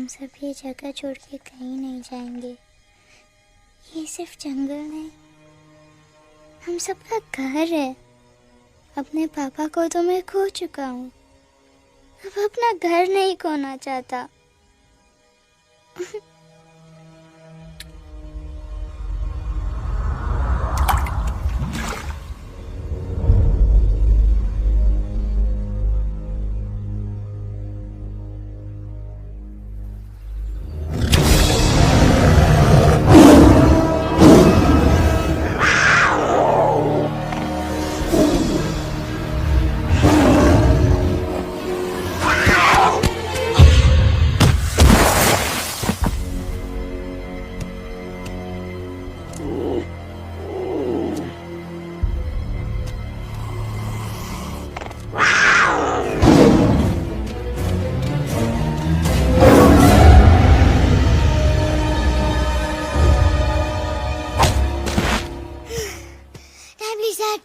सब ये जगह छोड़ के कहीं नहीं जाएंगे। ये सिर्फ जंगल नहीं, हम सबका घर है। अपने पापा को तो मैं खो चुका हूँ, अब अपना घर नहीं खोना चाहता।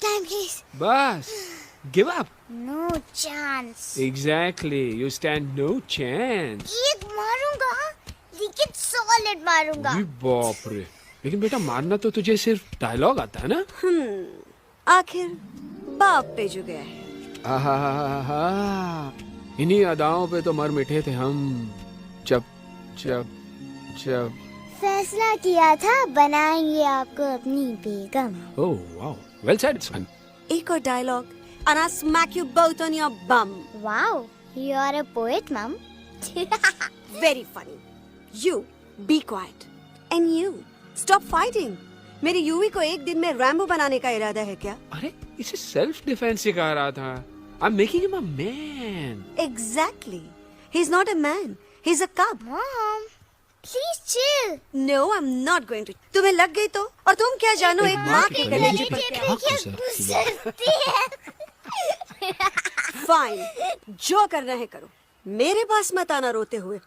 Time, please. बस give up. No chance. Exactly, you stand no chance. एक मारूंगा, लेकिन solid मारूंगा। अरे बाप रे, लेकिन बेटा मारना तो तुझे सिर्फ डायलॉग आता है ना? आखिर बाप पे जो गया है। आहा, इन्हीं अदाओं पे तो मर मिटे थे हम जब जब जब फैसला किया था बनाएंगे आपको अपनी बेगम। ओह वाओ, वेल सेड सन। एक और dialogue and I'll smack you both on your bum. Wow, you are a poet, mom. Very funny. You be quiet and you stop fighting. मेरी यूवी को एक दिन में रैम्बो बनाने का इरादा है क्या? अरे इसे सेल्फ डिफेंस सिखा रहा था। I'm making him a man. Exactly. He's not a man. He's a cub. Mom, please chill. No, I'm not going to. तुम्हें लग गई तो? और तुम क्या जानो एक माँ के कलेजे पर क्या? Fine. जो करना है करो। मेरे पास मत आना रोते हुए।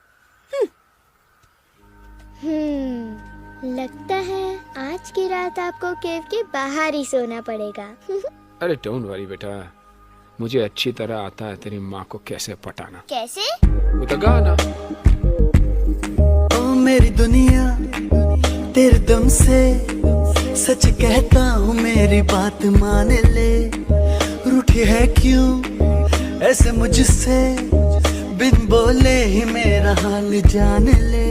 लगता है आज की रात आपको केव के बाहर ही सोना पड़ेगा। अरे डोंट वरी बेटा, मुझे अच्छी तरह आता है तेरी माँ को कैसे पटाना। कैसे? वो तो गाना। ओ मेरी दुनिया तेरे दम से सच कहता हूँ, मेरी बात मान ले। रूठी है क्यों ऐसे मुझसे, बिन बोले ही मेरा हाल जान ले।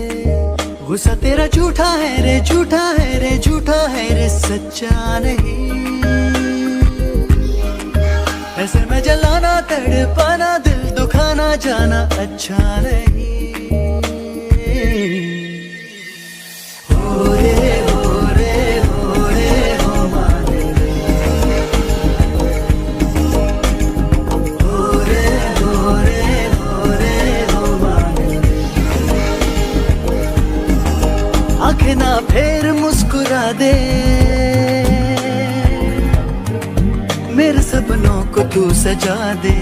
गुस्सा तेरा झूठा है रे, झूठा है रे, झूठा है रे, सच्चा नहीं। ऐसे में जलाना, तड़पाना, दिल दुखाना, जाना अच्छा नहीं। हो रे हो रे हो रे हो माने रे, हो रे हो रे हो रे हो माने रे। आंखें ना फेर मुस्कुरा दे, मेरे सपनों को तू सजा दे।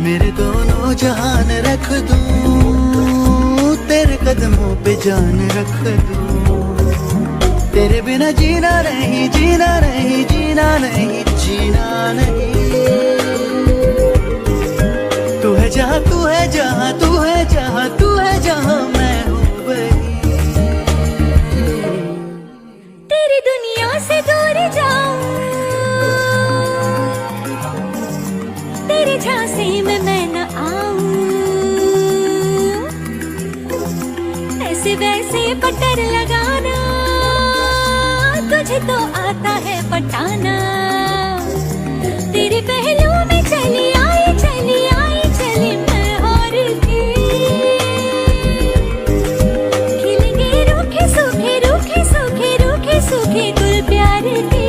मेरे दोनों जहान रख दूं, तेरे कदमों पे जान रख दूं। तेरे बिना जीना नहीं, जीना नहीं, जीना नहीं, जीना नहीं। तू है जहाँ, तू है जहाँ, तू है जहाँ, तू है जहाँ, मैं हूँ वही। तेरी दुनिया से दूर जाऊं, तेरे झांसे में मैं न आऊं। ऐसे वैसे पटर लगाना, तुझे तो आता है पटाना। तेरे पहलू में चली आई, चली आई, चली मैं और थी। खिलेंगे रूखे सूखे, रूखे सूखे, रूखे सूखे गुल प्यार के।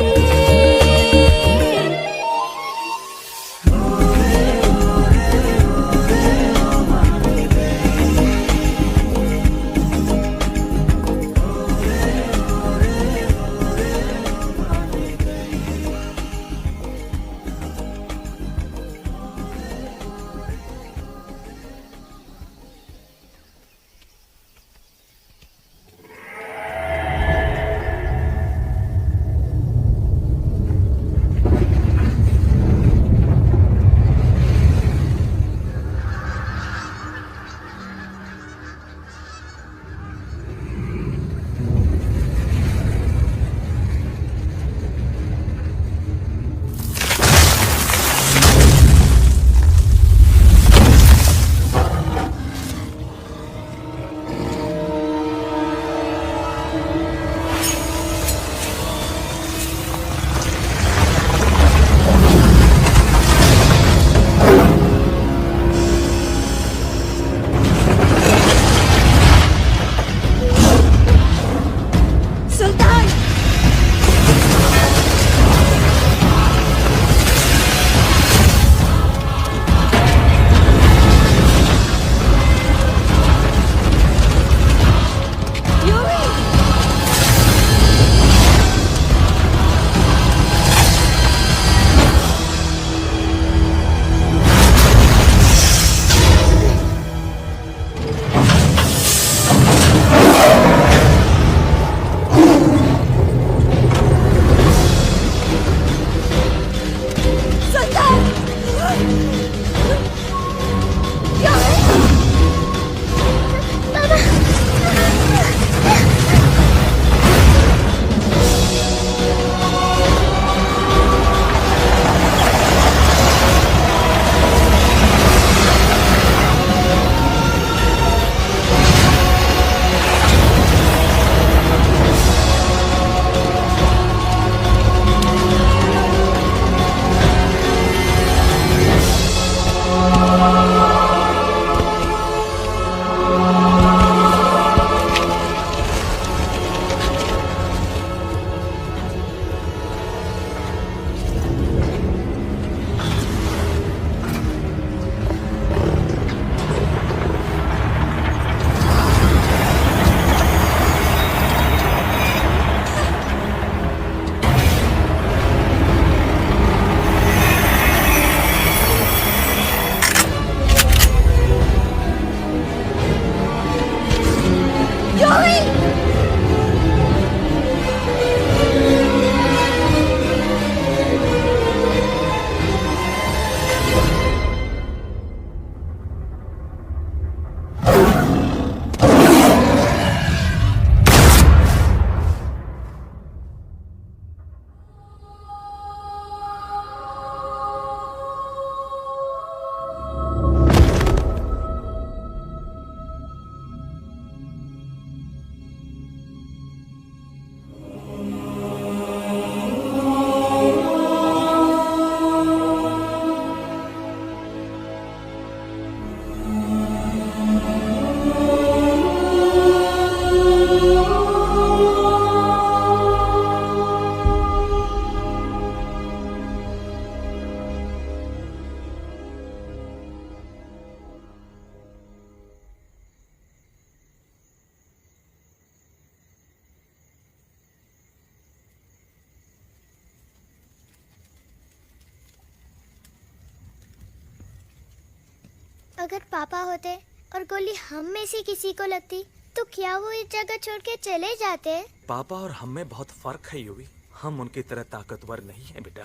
अगर पापा होते और गोली हम में से किसी को लगती तो क्या वो इस जगह छोड़ के चले जाते? पापा और हम में बहुत फर्क है यूवी। हम उनकी तरह ताकतवर नहीं है बेटा।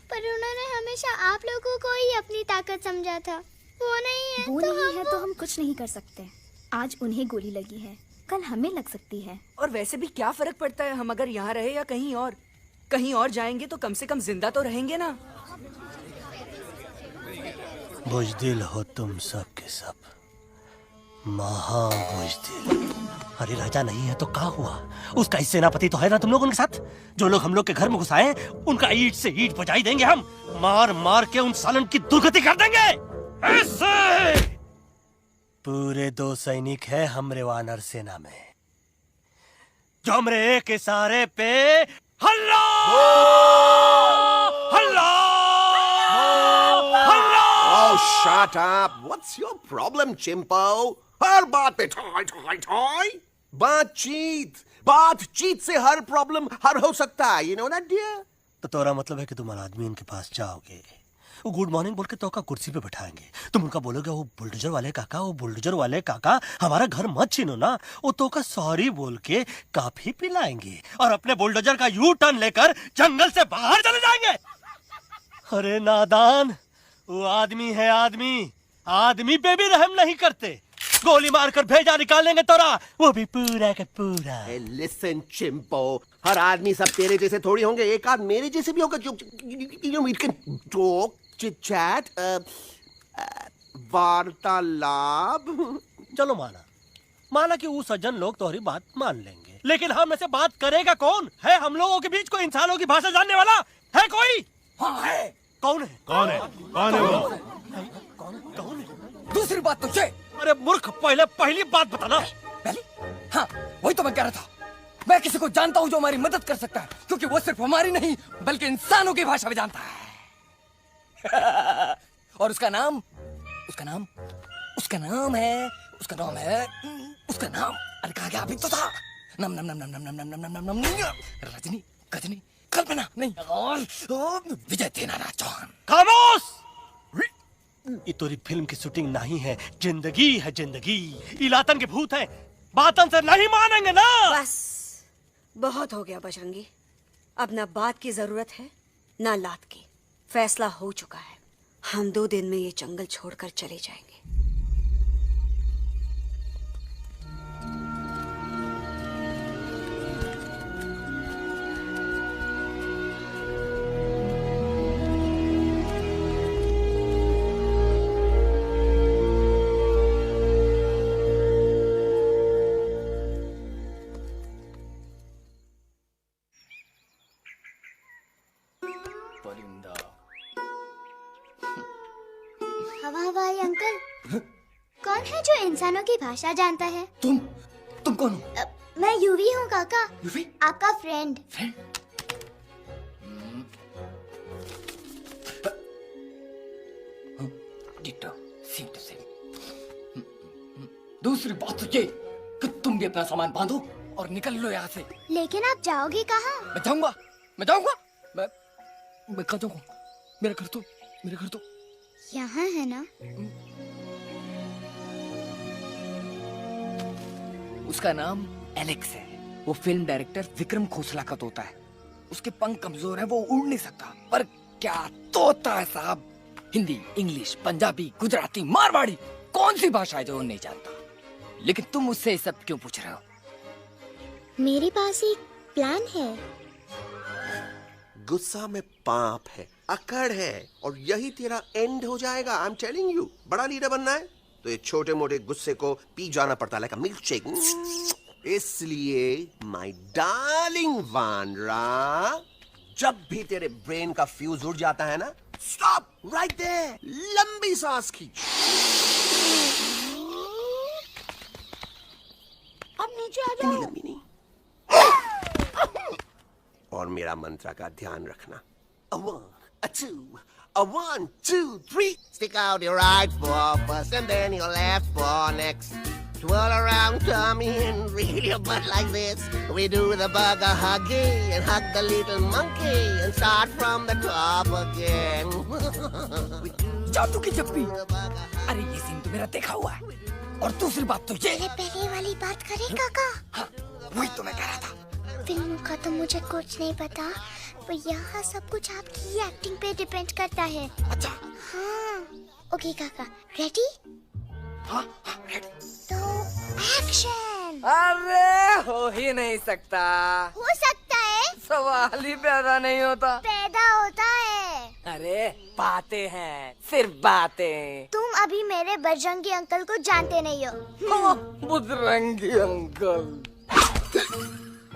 पर उन्होंने हमेशा आप लोगों को ही अपनी ताकत समझा था। वो नहीं है वो तो नहीं हम है तो हम कुछ नहीं कर सकते। आज उन्हें गोली लगी है, कल हमें लग सकती है। और वैसे भी क्या फर्क पड़ता है हम अगर यहाँ रहे या कहीं और? कहीं और जाएंगे तो कम से कम जिंदा तो रहेंगे ना। बुज़दिल हो तुम सब के सब, महाबुज़दिल। अरे राजा नहीं है तो क्या हुआ? उसका ही सेनापति तो है ना तुम लोग उनके साथ। जो लोग हम लोग के घर में घुस आए उनका ईंट से ईंट बजाई देंगे हम। मार मार के उन सालन की दुर्गति कर देंगे ऐसे। पूरे 2 सैनिक है हमरे वानर सेना में जो हमरे एक इशारे पे हल्ला हल्ला हल्ला। Oh, shut up! What's your problem, Chimpo? हर बात पे ठोय ठोय ठोय। बातचीत से हर प्रॉब्लम हल हो सकता है, you know that, dear? तो तोरा मतलब है कि तुम आदमी इनके पास जाओगे, वो गुड मॉर्निंग बोल के तो का कुर्सी पे बैठाएंगे, तुम उनका बोलोगे वो बुलडोजर वाले काका हमारा घर मत छीनो ना, वो तो का सॉरी बोल के काफी पिलाएंगे और अपने बुलडोजर का यू टर्न लेकर जंगल से बाहर चले जाएंगे। अरे नादान, वो आदमी है आदमी पे भी रहम नहीं करते। गोली मारकर भेजा निकालेंगे तोरा, वो भी पूरा का पूरा। लिसन चिंपो, हर आदमी सब तेरे जैसे थोड़ी होंगे, एक आध मेरे जैसे भी होगा जो we can talk, chit chat, वार्तालाप। चलो माना कि वो सज्जन लोग तुम्हारी बात मान लेंगे, लेकिन हम ऐसे बात करेगा कौन? है हम लोगों के बीच कोई इंसानों की भाषा जानने वाला है कोई? हाँ है। कौन है वो? दूसरी बात तो ये। अरे मूर्ख, पहली बात बताना। पहले? हाँ, वही तो मैं कह रहा था। मैं किसी को जानता हूँ जो हमारी मदद कर सकता है, क्योंकि वो सिर्फ हमारी नहीं बल्कि इंसानों की भाषा भी जानता है। और उसका नाम है अरे कहा गया अभी तो था। नम रजनी गजनी कल्पना नहीं और विजय देनाराज चौहान। खामोश! ये तोरी फिल्म की शूटिंग नहीं है, जिंदगी है जिंदगी। इलातन के भूत है, बातन से नहीं मानेंगे ना। बस बहुत हो गया बजरंगी, अब ना बात की जरूरत है ना लात की। फैसला हो चुका है, हम 2 दिन में ये जंगल छोड़कर चले जाएंगे। हवाई अंकल, कौन है जो इंसानों की भाषा जानता है? तुम कौन हो? मैं यूवी हूँ काका। यूवी? आपका friend. Ditto, same to same. दूसरी बात तो ये कि तुम भी अपना सामान बांधो और निकल लो यहाँ से। लेकिन आप जाओगे कहाँ? मैं जाऊंगा मैं कहाँ जाऊंगा? मेरा घर तो यहाँ है ना? उसका नाम एलेक्स है। वो फिल्म डायरेक्टर विक्रम खोसला का तोता है। उसके पंख कमजोर है, वो उड़ नहीं सकता, पर क्या तोता है साहब। हिंदी, इंग्लिश, पंजाबी, गुजराती, मारवाड़ी, कौन सी भाषा है जो वो नहीं जानता? लेकिन तुम उससे सब क्यों पूछ रहे हो? मेरे पास एक प्लान है। गुस्सा में पाप है, अकड़ है, और यही तेरा एंड हो जाएगा। आई एम टेलिंग यू, बड़ा लीडर बनना है तो ये छोटे मोटे गुस्से को पी जाना पड़ता है, लाइक अ मिल्क शेक। इसलिए माय डार्लिंग वानरा, जब भी तेरे ब्रेन का फ्यूज उड़ जाता है ना, स्टॉप राइट देयर, लंबी सांस खींच। अब नीचे आ जाओ। लंबी नहीं, और मेरा मंत्र का ध्यान रखना। A 1, 2, 3. Stick out your right paw first and then your left paw next. Twirl around, Tommy, and wriggle your butt like this. We do the bugger huggy and hug the little monkey and start from the top again. जादू की चप्पी। अरे ये scene तो मेरा देखा हुआ है। और दूसरी बात तो ये। पहले वाली बात करें काका? हाँ, वही तो मैं कह रहा था। फिल्मों का तो मुझे कुछ नहीं पता, पर यहाँ सब कुछ आपकी एक्टिंग पे डिपेंड करता है। अच्छा। हाँ। ओके काका, रेडी? हाँ, रेडी। तो एक्शन। अरे हो ही नहीं सकता। हो सकता है। सवाल ही पैदा नहीं होता। पैदा होता है। अरे बातें हैं, सिर्फ बातें। तुम अभी मेरे बजरंगी अंकल को जानते नहीं हो। बजरंगी अंकल।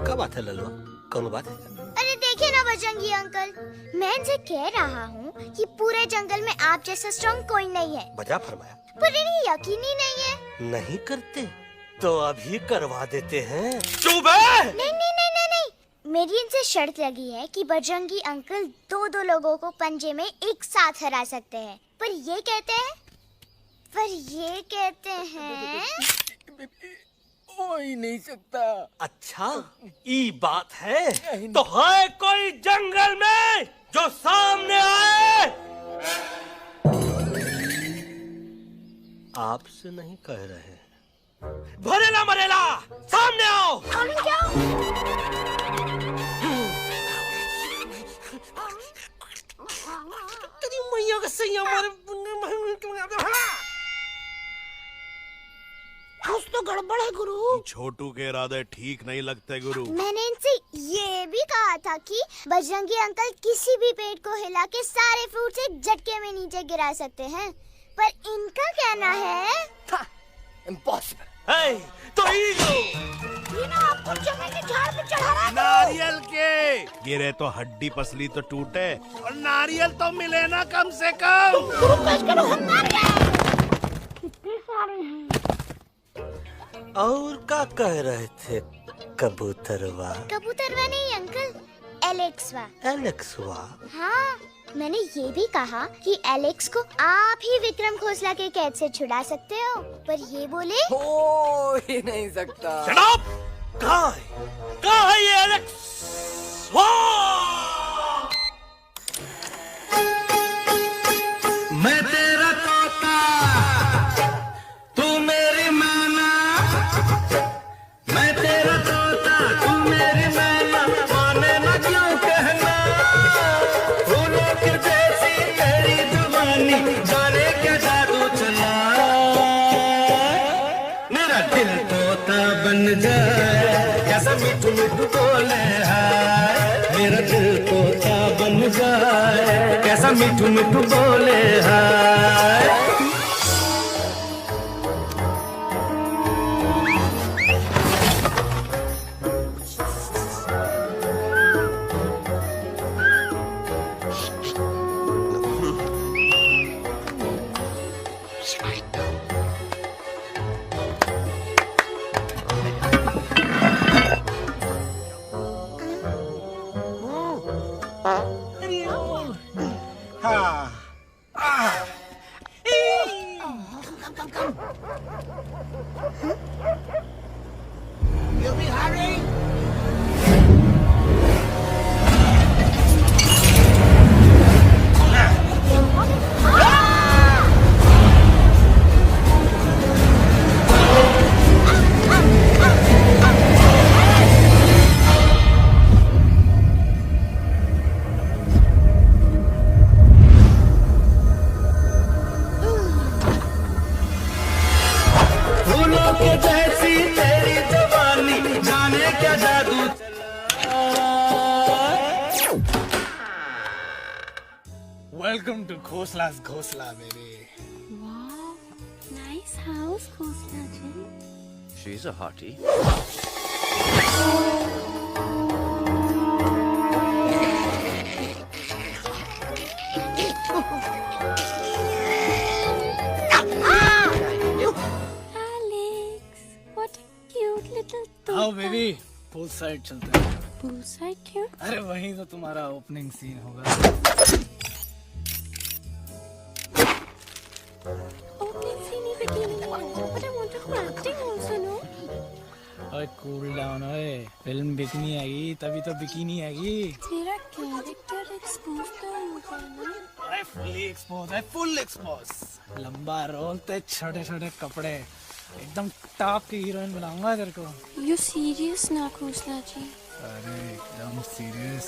क्या बात है ललुआ? कौन बात है? अरे देखिए ना बजरंगी अंकल, मैं इनसे कह रहा हूँ कि पूरे जंगल में आप जैसा स्ट्रॉन्ग कोई नहीं है। बजा फरमाया। पर इन्हें यकीन ही नहीं है। नहीं करते तो अभी करवा देते हैं। चुप है। नहीं नहीं नहीं नहीं नहीं, मेरी इनसे शर्त लगी है कि बजरंगी अंकल दो लोगों को पंजे में एक साथ हरा सकते हैं। पर ये कहते हैं हो ही नहीं सकता। अच्छा ये बात है तो है कोई जंगल में जो सामने आए? आपसे नहीं कह रहे। भरेला मरेला सामने आओ। मैया का सही हमारे कुछ तो गड़बड़ है गुरु। छोटू के इरादे ठीक नहीं लगते गुरु। मैंने इनसे ये भी कहा था कि बजरंगी अंकल किसी भी पेड़ को हिला के सारे फ्रूट एक झटके में नीचे गिरा सकते हैं, पर इनका कहना है इम्पॉसिबल। तो ये ना आपको जमीन के झाड़ पे चढ़ा रहा है। नारियल के गिरे तो हड्डी पसली तो टूटे और नारियल तो मिले ना कम से कम। कितने सारे हैं। और क्या कह रहे थे कबूतरवा? कबूतरवा नहीं अंकल, एलेक्सवा। एलेक्सवा? हाँ, मैंने ये भी कहा कि एलेक्स को आप ही विक्रम खोसला के कैद से छुड़ा सकते हो, पर ये बोले हो ही नहीं सकता। Shut up! कहाँ है ये एलेक्स? मैं तेरा तोता, तू मेरी मैना। मैं तेरा तोता, तू मेरी मैना। माने ना क्यों कहना, फूलों के जैसी तेरी जवानी, जाने क्या जादू चला। मेरा दिल तोता बन जाए, कैसा मिठू मिठू बोले हाय। मेरा दिल तोता बन जाए, कैसा मिठू मिठू बोले हाय। You'll be hurry. फूलों के जैसी तेरी जवानी, जाने क्या जादू चला। वेलकम टू खोसला's घोसला baby. Wow, nice house, Khosla ji. She's a hottie. Alex, what a cute little toy. आओ बेबी, पूल साइड चलते हैं। Poolside cute. अरे वहीं तो तुम्हारा ओपनिंग सीन होगा। Opening scene ही bikini में, but I want to do acting also. ओए कूल डाउन ओए, फिल्म बिकनी आएगी तभी तो बिकिनी आएगी। तेरा कैरेक्टर एक्सपोज तो होगा ना। ओए फुल्ली एक्सपोज है, फुल एक्सपोज। लंबा रोल ते छोटे छोटे कपड़े, एकदम टॉप की हीरोइन बनाऊंगा तेरे को। यू सीरियस ना खोसला जी? अरे एकदम सीरियस।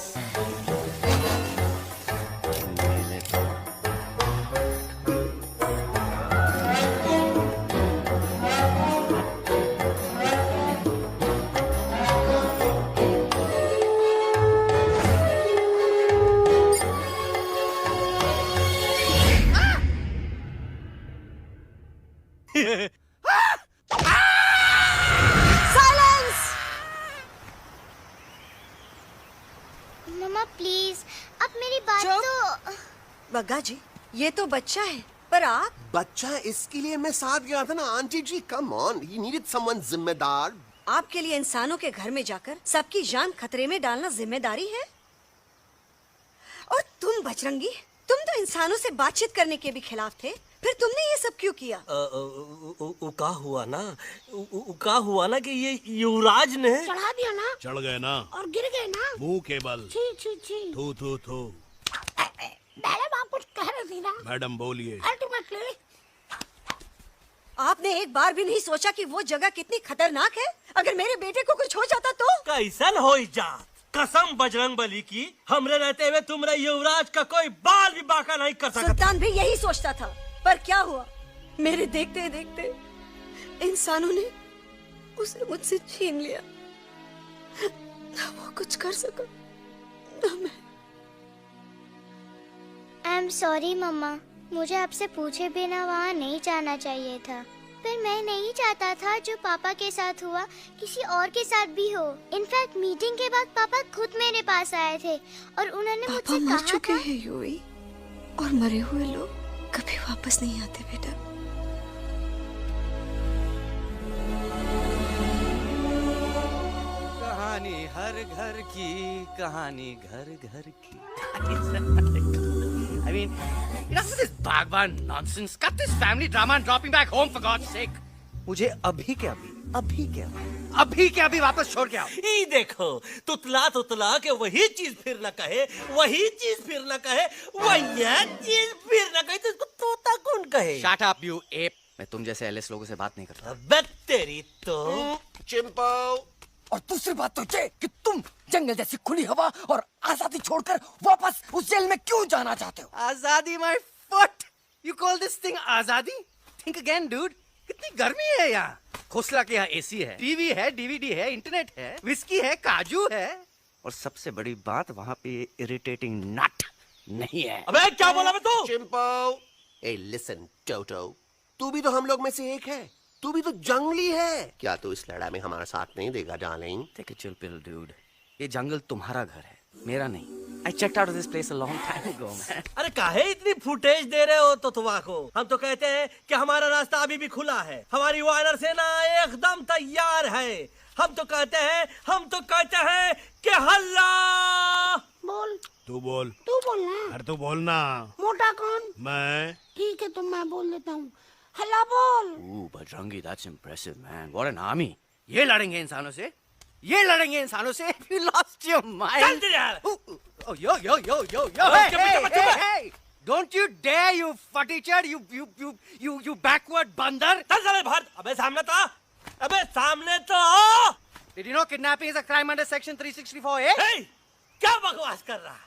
मम्मा प्लीज, अब मेरी बात तो। बग्गा जी, ये तो बच्चा है, पर आप? बच्चा इसके लिए मैं साथ गया था ना aunty ji. Come on, he needed someone जिम्मेदार। आपके लिए इंसानों के घर में जाकर सबकी जान खतरे में डालना जिम्मेदारी है? और तुम बजरंगी, तुम तो इंसानों से बातचीत करने के भी खिलाफ थे, फिर तुमने ये सब क्यों किया? का हुआ ना कि ये युवराज ने चढ़ा दिया ना चढ़ गए ना और गिर गए ना। मुंह के बल। छी छी छी। थू थू थू। मैडम आप कुछ कह रही थी ना? मैडम बोलिए। अल्टीमेटली आपने एक बार भी नहीं सोचा कि वो जगह कितनी खतरनाक है? अगर मेरे बेटे को कुछ हो जाता तो? कैसन हो जात? कसम बजरंग बली की, हमरे रहते हुए तुम्हारे युवराज का कोई बाल भी बाका नहीं कर सकता। सुल्तान भी यही सोचता था, पर क्या हुआ? मेरे देखते देखते इंसानों ने उसे मुझसे छीन लिया। ना वो कुछ कर सका, ना मैं। आई एम सॉरी मम्मा, मुझे आपसे पूछे बिना वहाँ नहीं जाना चाहिए था। पर मैं नहीं चाहता था जो पापा के साथ हुआ किसी और के साथ भी हो। इनफैक्ट मीटिंग के बाद पापा खुद मेरे पास आए थे और उन्होंने मुझसे कहा मर चुके हैं यूवी, और मरे हुए लोग कभी वापस नहीं आते बेटा। कहानी हर घर की, कहानी घर घर की। I mean, enough of this Bhagwan nonsense. Cut this family drama and drop me back home for God's sake. मुझे अभी के अभी वापस छोड़ के आओ। ये देखो, तुतला के वही चीज फिर न कहे, वही चीज फिर न कहे, वही चीज फिर न कहे, तो इसको तोता कौन कहे? Shut up, you ape. मैं तुम जैसे एलिस लोगों से बात नहीं करता। अबे तेरी तो। चिंपो। और दूसरी बात तो ये कि तुम जंगल जैसी खुली हवा और आजादी छोड़कर वापस उस जेल में क्यों जाना चाहते हो? आजादी my foot. You call this thing आजादी? Think again, dude. कितनी गर्मी है यहाँ। खोसला के यहाँ एसी है, टीवी है, डीवीडी है, इंटरनेट है, विस्की है, काजू है, और सबसे बड़ी बात वहाँ पे इरिटेटिंग नट नहीं है। अबे क्या बोला मैं तू? चिंपो। ए लिसन टोटो, तू भी तो हम लोग में से एक है। तू भी तो जंगली है। क्या तू इस लड़ाई में हमारा साथ नहीं देगा darling? Take a chill pill, dude. ये जंगल तुम्हारा घर है, मेरा नहीं। I checked out of this place a long time ago, man. अरे काहे इतनी फुटेज दे रहे हो तो तुम्हारा? हम तो कहते हैं कि हमारा रास्ता अभी भी खुला है, हमारी वानर सेना एकदम तैयार है। हम तो कहते हैं कि हल्ला। बोल। तू बोल। तू बोलना। अरे तू बोलना। मोटा कौन? मैं। ठीक है, तो मैं बोल देता हूँ। हल्ला बोल। Ooh, Bajrangi, that's impressive, man. What an army. ये लड़ेंगे इंसानों से? ये लड़ेंगे इंसानों से? You lost your mind. चल दे यार। Oh, yo. Hey. Don't you dare, you futichard, you backward बंदर. चल चल बाहर। अबे सामने तो आओ। Did you know kidnapping is a crime under section 364A? Hey, क्या बकवास कर रहा है?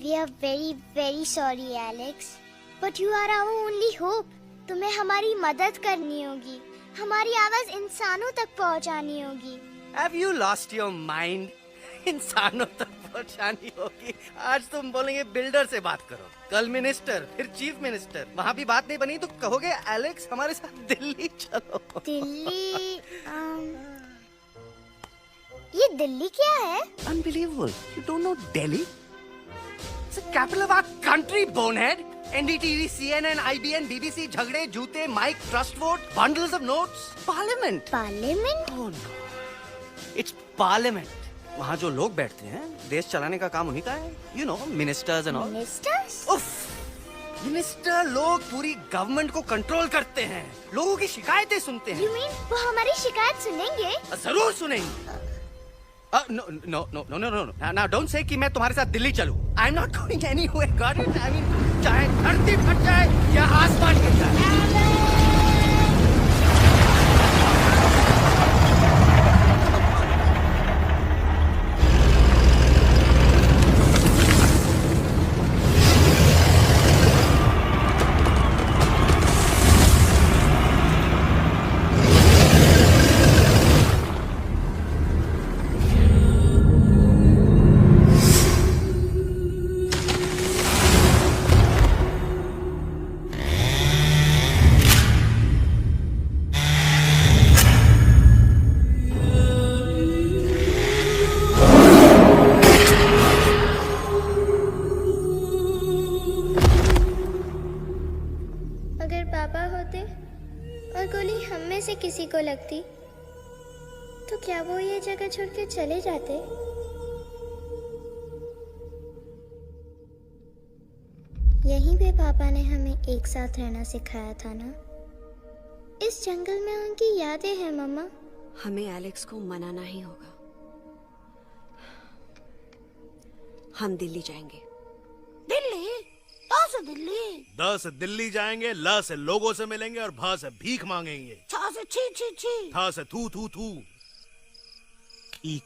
We are very very sorry Alex, but you are our only hope. तुम्हें हमारी मदद करनी होगी, हमारी आवाज इंसानों तक पहुंचानी होगी। Have you lost your mind? इंसानों तक पहुंचानी होगी। आज तुम बोलेंगे बिल्डर से बात करो, कल मिनिस्टर, फिर चीफ मिनिस्टर। वहाँ भी बात नहीं बनी तो कहोगे एलेक्स हमारे साथ दिल्ली चलो। दिल्ली? ये दिल्ली क्या है? Unbelievable. You don't know Delhi? It's the capital of our country, bonehead. NDTV, CNN, IBN, BBC, झगड़े, जूते, mike, trust vote, bundles of notes, parliament. Parliament? Oh no. It's parliament. वहाँ जो लोग बैठते हैं, देश चलाने का काम उन्हीं का है। You know, ministers and all. Ministers? उफ, मिनिस्टर लोग पूरी गवर्नमेंट को कंट्रोल करते हैं, लोगों की शिकायतें सुनते हैं। You mean वो हमारी शिकायत सुनेंगे? जरूर सुनेंगे। No no no no no no, now don't say कि मैं तुम्हारे साथ दिल्ली चलूं। I am not going anywhere, got it? I mean चाहे धरती फट जाए या आसमान गिर जाए। अगर पापा होते और गोली हम में से किसी को लगती तो क्या वो ये जगह छोड़ के चले जाते? यहीं पे पापा ने हमें एक साथ रहना सिखाया था ना। इस जंगल में उनकी यादें हैं मम्मा। हमें एलेक्स को मनाना ही होगा। हम दिल्ली जाएंगे। दिल्ली? दिल्ली? द से दिल्ली जाएंगे, ल से लोगों से मिलेंगे और भ से भीख मांगेंगे, छ से छी छी छी, थ से थू थू थू। ई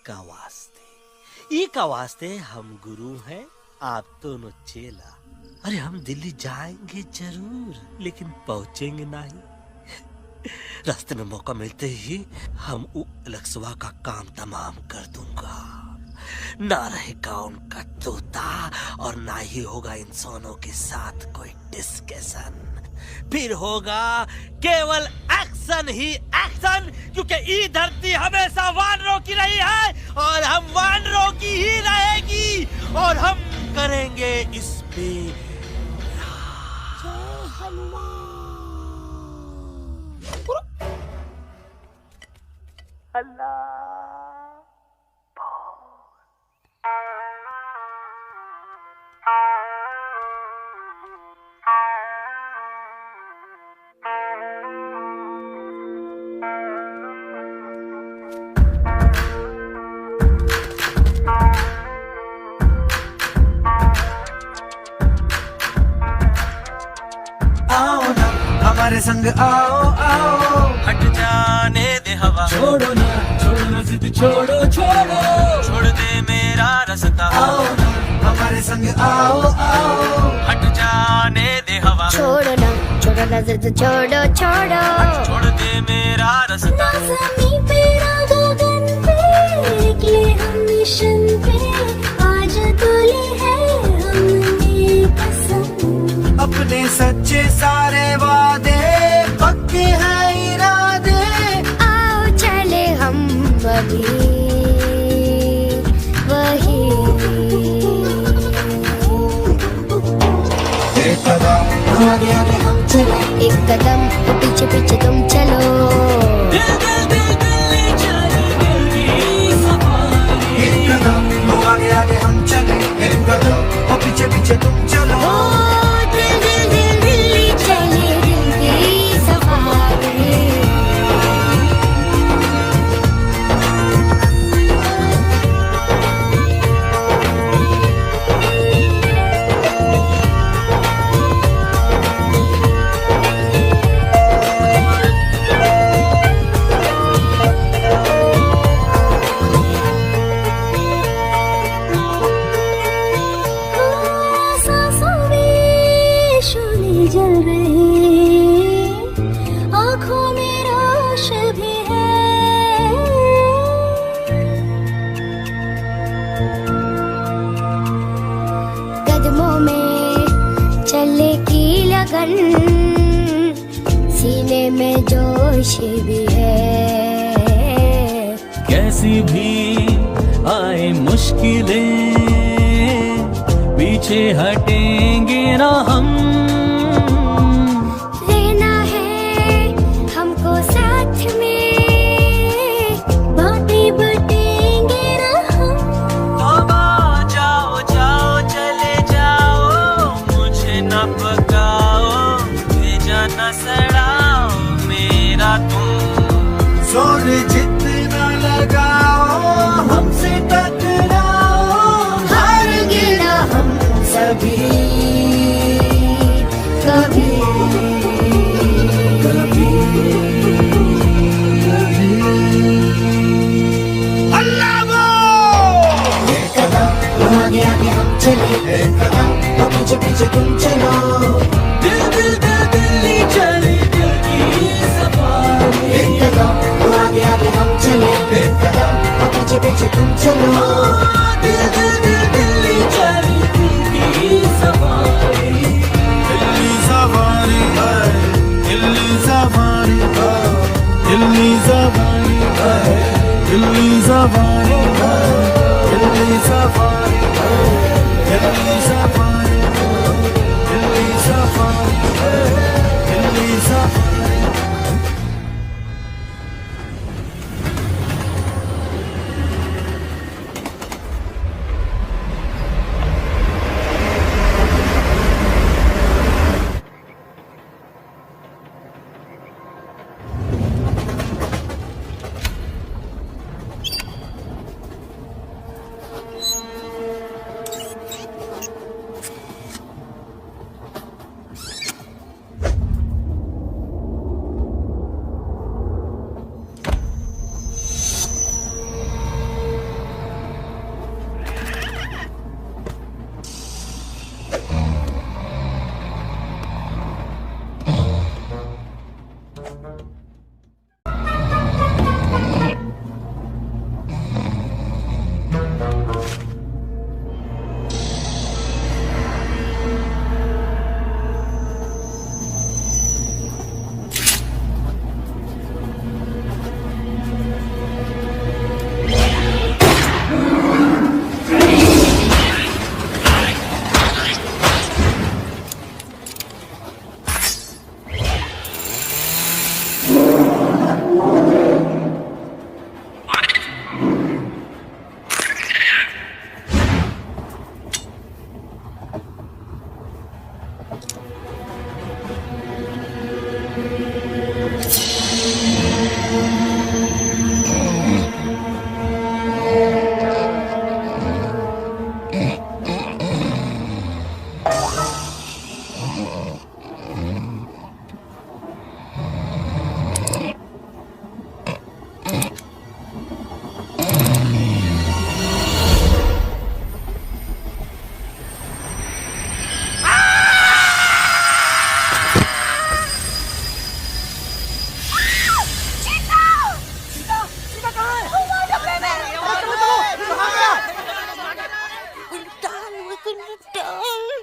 का वास्ते हम गुरु हैं, आप दोनों चेला। अरे हम दिल्ली जाएंगे जरूर, लेकिन पहुंचेंगे नहीं। रास्ते में मौका मिलते ही हम अलक्सवा का काम तमाम कर दूंगा। ना रहेगा उनका तोता और ना ही होगा इंसानों के साथ कोई डिस्कशन। फिर होगा केवल एक्शन ही एक्शन, क्योंकि ई धरती हमेशा वानरों की रही है और हम वानरों की ही रहेगी, और हम करेंगे इस पे हमारे संग आओ आओ, हट जाने दे हवा, छोड़ो ना जिद छोड़ो छोड़ो, छोड़ दे मेरा रास्ता। आओ ना हमारे संग आओ आओ, हट जाने दे हवा, छोड़ो ना जिद छोड़ो छोड़ो, छोड़ दे मेरा रास्ता। ज़मीं पे ना गगन पे, निकले हम मिशन पे, आज तुली है हमने कसम। अपने सच्चे सारे वादे पक्के हैं इरादे, आओ चले हम अभी वही। एक कदम आगे आगे हम चले, एक कदम तो पीछे पीछे तुम चलो। दिल दिल दिल दिल्ली चलेगी सफारी। एक कदम आगे आगे हम चले, एक कदम और पीछे पीछे तुम चलो। दिल दिल दिल दिल्ली चले, दिल की सफारी। सांसों में शोले जल रहे, आँखों में रोश भी है, कदमों में चलने की लगन, सीने में जोश भी है। कैसी भी आए मुश्किलें, पीछे हटेंगे ना हम। रहना है हमको साथ में, बातें बटेंगे ना हम। तौबा जाओ जाओ चले जाओ, मुझे न पका पीछे तुम चलो दिल दिल दिल दिल्ली जाने की सवारी दिल्ली सवारी दिल्ली सवारी दिल्ली सवारी दिल्ली सवारी दिल्ली सवारी दिल्ली सवारी दिल्ली सवारी दिल्ली सवारी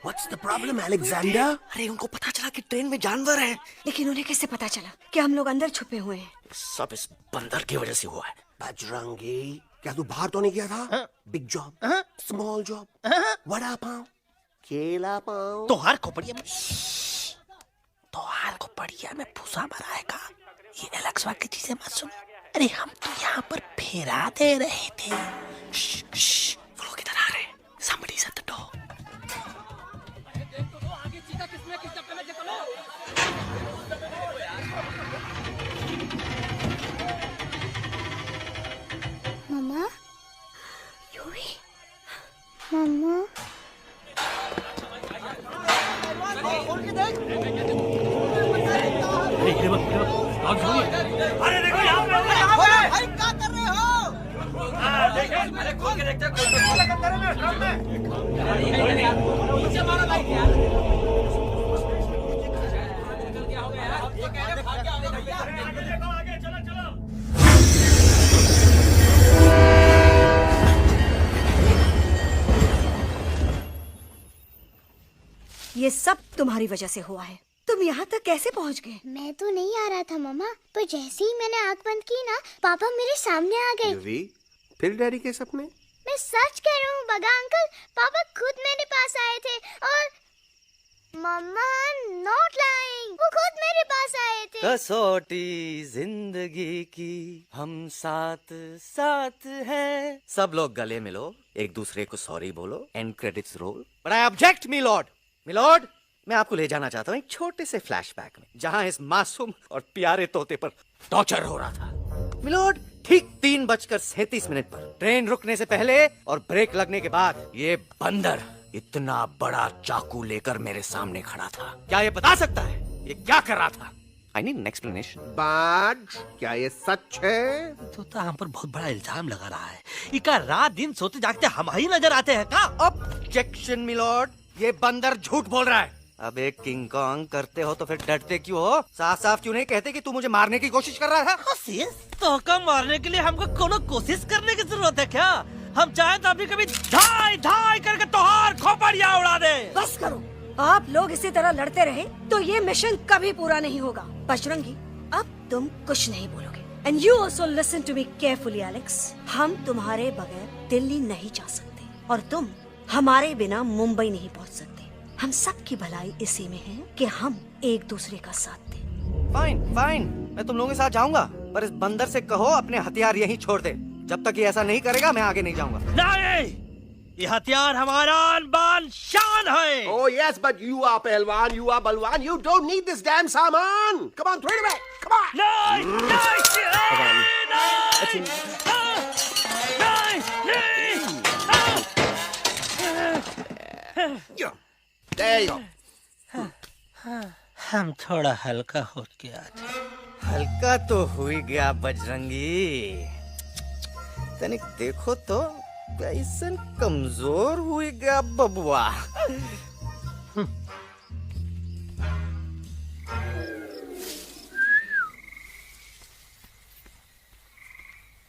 What's the problem, Alexander? अरे उनको पता चला कि ट्रेन में जानवर है, लेकिन उन्हें कैसे पता चला कि हम लोग अंदर छुपे हुए हैं? सब इस बंदर की वजह से हुआ है। बजरंगी, क्या तू बाहर तो नहीं गया था? Big job, small job, vada pav, केला पाव। तोहार खोपड़िया में भूसा भराएगा। ये एलेक्सा की चीजें मत सुन। अरे हम तो यहाँ पर फेरा दे रहे थे। वो लोग इधर आ रहे हैं। Somebody's at the door. मम्मा, मम्मा, अरे देखो यहाँ पे भाई क्या कर रहे हो? अरे खोल के देखते ये सब तुम्हारी वजह से हुआ है। तुम यहाँ तक कैसे पहुँच गए? मैं तो नहीं आ रहा था मम्मा, पर जैसे ही मैंने आँख बंद की ना, पापा मेरे सामने आ गए। युवी, फिर डैडी के सपने? मैं सच कह रहा हूँ बगा अंकल, पापा खुद मेरे पास आए थे और मम्मा नॉट लाइंग, वो खुद मेरे पास आए थे। कसौटी जिंदगी की हम साथ साथ हैं। सब लोग गले मिलो, एक दूसरे को सॉरी बोलो, and credits roll. But I object milord, मैं आपको ले जाना चाहता हूँ एक छोटे से फ्लैशबैक में, जहाँ इस मासूम और प्यारे तोते पर टॉर्चर हो रहा था। मिलॉर्ड, ठीक 3:37 पर ट्रेन रुकने से पहले और ब्रेक लगने के बाद ये बंदर इतना बड़ा चाकू लेकर मेरे सामने खड़ा था। क्या ये बता सकता है ये क्या कर रहा था? I need an explanation. बाज, क्या ये सच है? तोता हम पर बहुत बड़ा इल्जाम लगा रहा है। इका रात दिन सोते जागते हम ही नजर आते हैं का? ऑब्जेक्शन मिलॉर्ड, ये बंदर झूठ बोल रहा है। अब एक किंग कॉन्ग करते हो तो फिर डरते क्यों हो? साफ साफ क्यों नहीं कहते कि तू मुझे मारने की कोशिश कर रहा था? तो का मारने के लिए हमको कोनो कोशिश करने की जरूरत है क्या? हम चाहे तो अभी कभी धाई धाई करके तोहार खोपड़िया उड़ा दे। बस करो, आप लोग इसी तरह लड़ते रहे तो ये मिशन कभी पूरा नहीं होगा। बजरंगी, अब तुम कुछ नहीं बोलोगे। And you also listen to me carefully Alex. हम तुम्हारे बगैर दिल्ली नहीं जा सकते और तुम हमारे बिना मुंबई नहीं पहुंच सकते। हम सबकी भलाई इसी में है कि हम एक दूसरे का साथ दें। फाइन फाइन, मैं तुम लोगों के साथ जाऊंगा, पर इस बंदर से कहो अपने हथियार यहीं छोड़ दे। जब तक ये ऐसा नहीं करेगा मैं आगे नहीं जाऊंगा। नहीं, ये हथियार हमारा आन-बान शान है। Oh yes, but you are पहलवान, you are बलवान. You don't need this damn सामान. Come on, throw it away. Come on. नहीं, There you go. हम थोड़ा हल्का हो गया था। हल्का तो हुई गया बजरंगी, तनिक देखो तो कैसन कमजोर हुई गया बबुआ।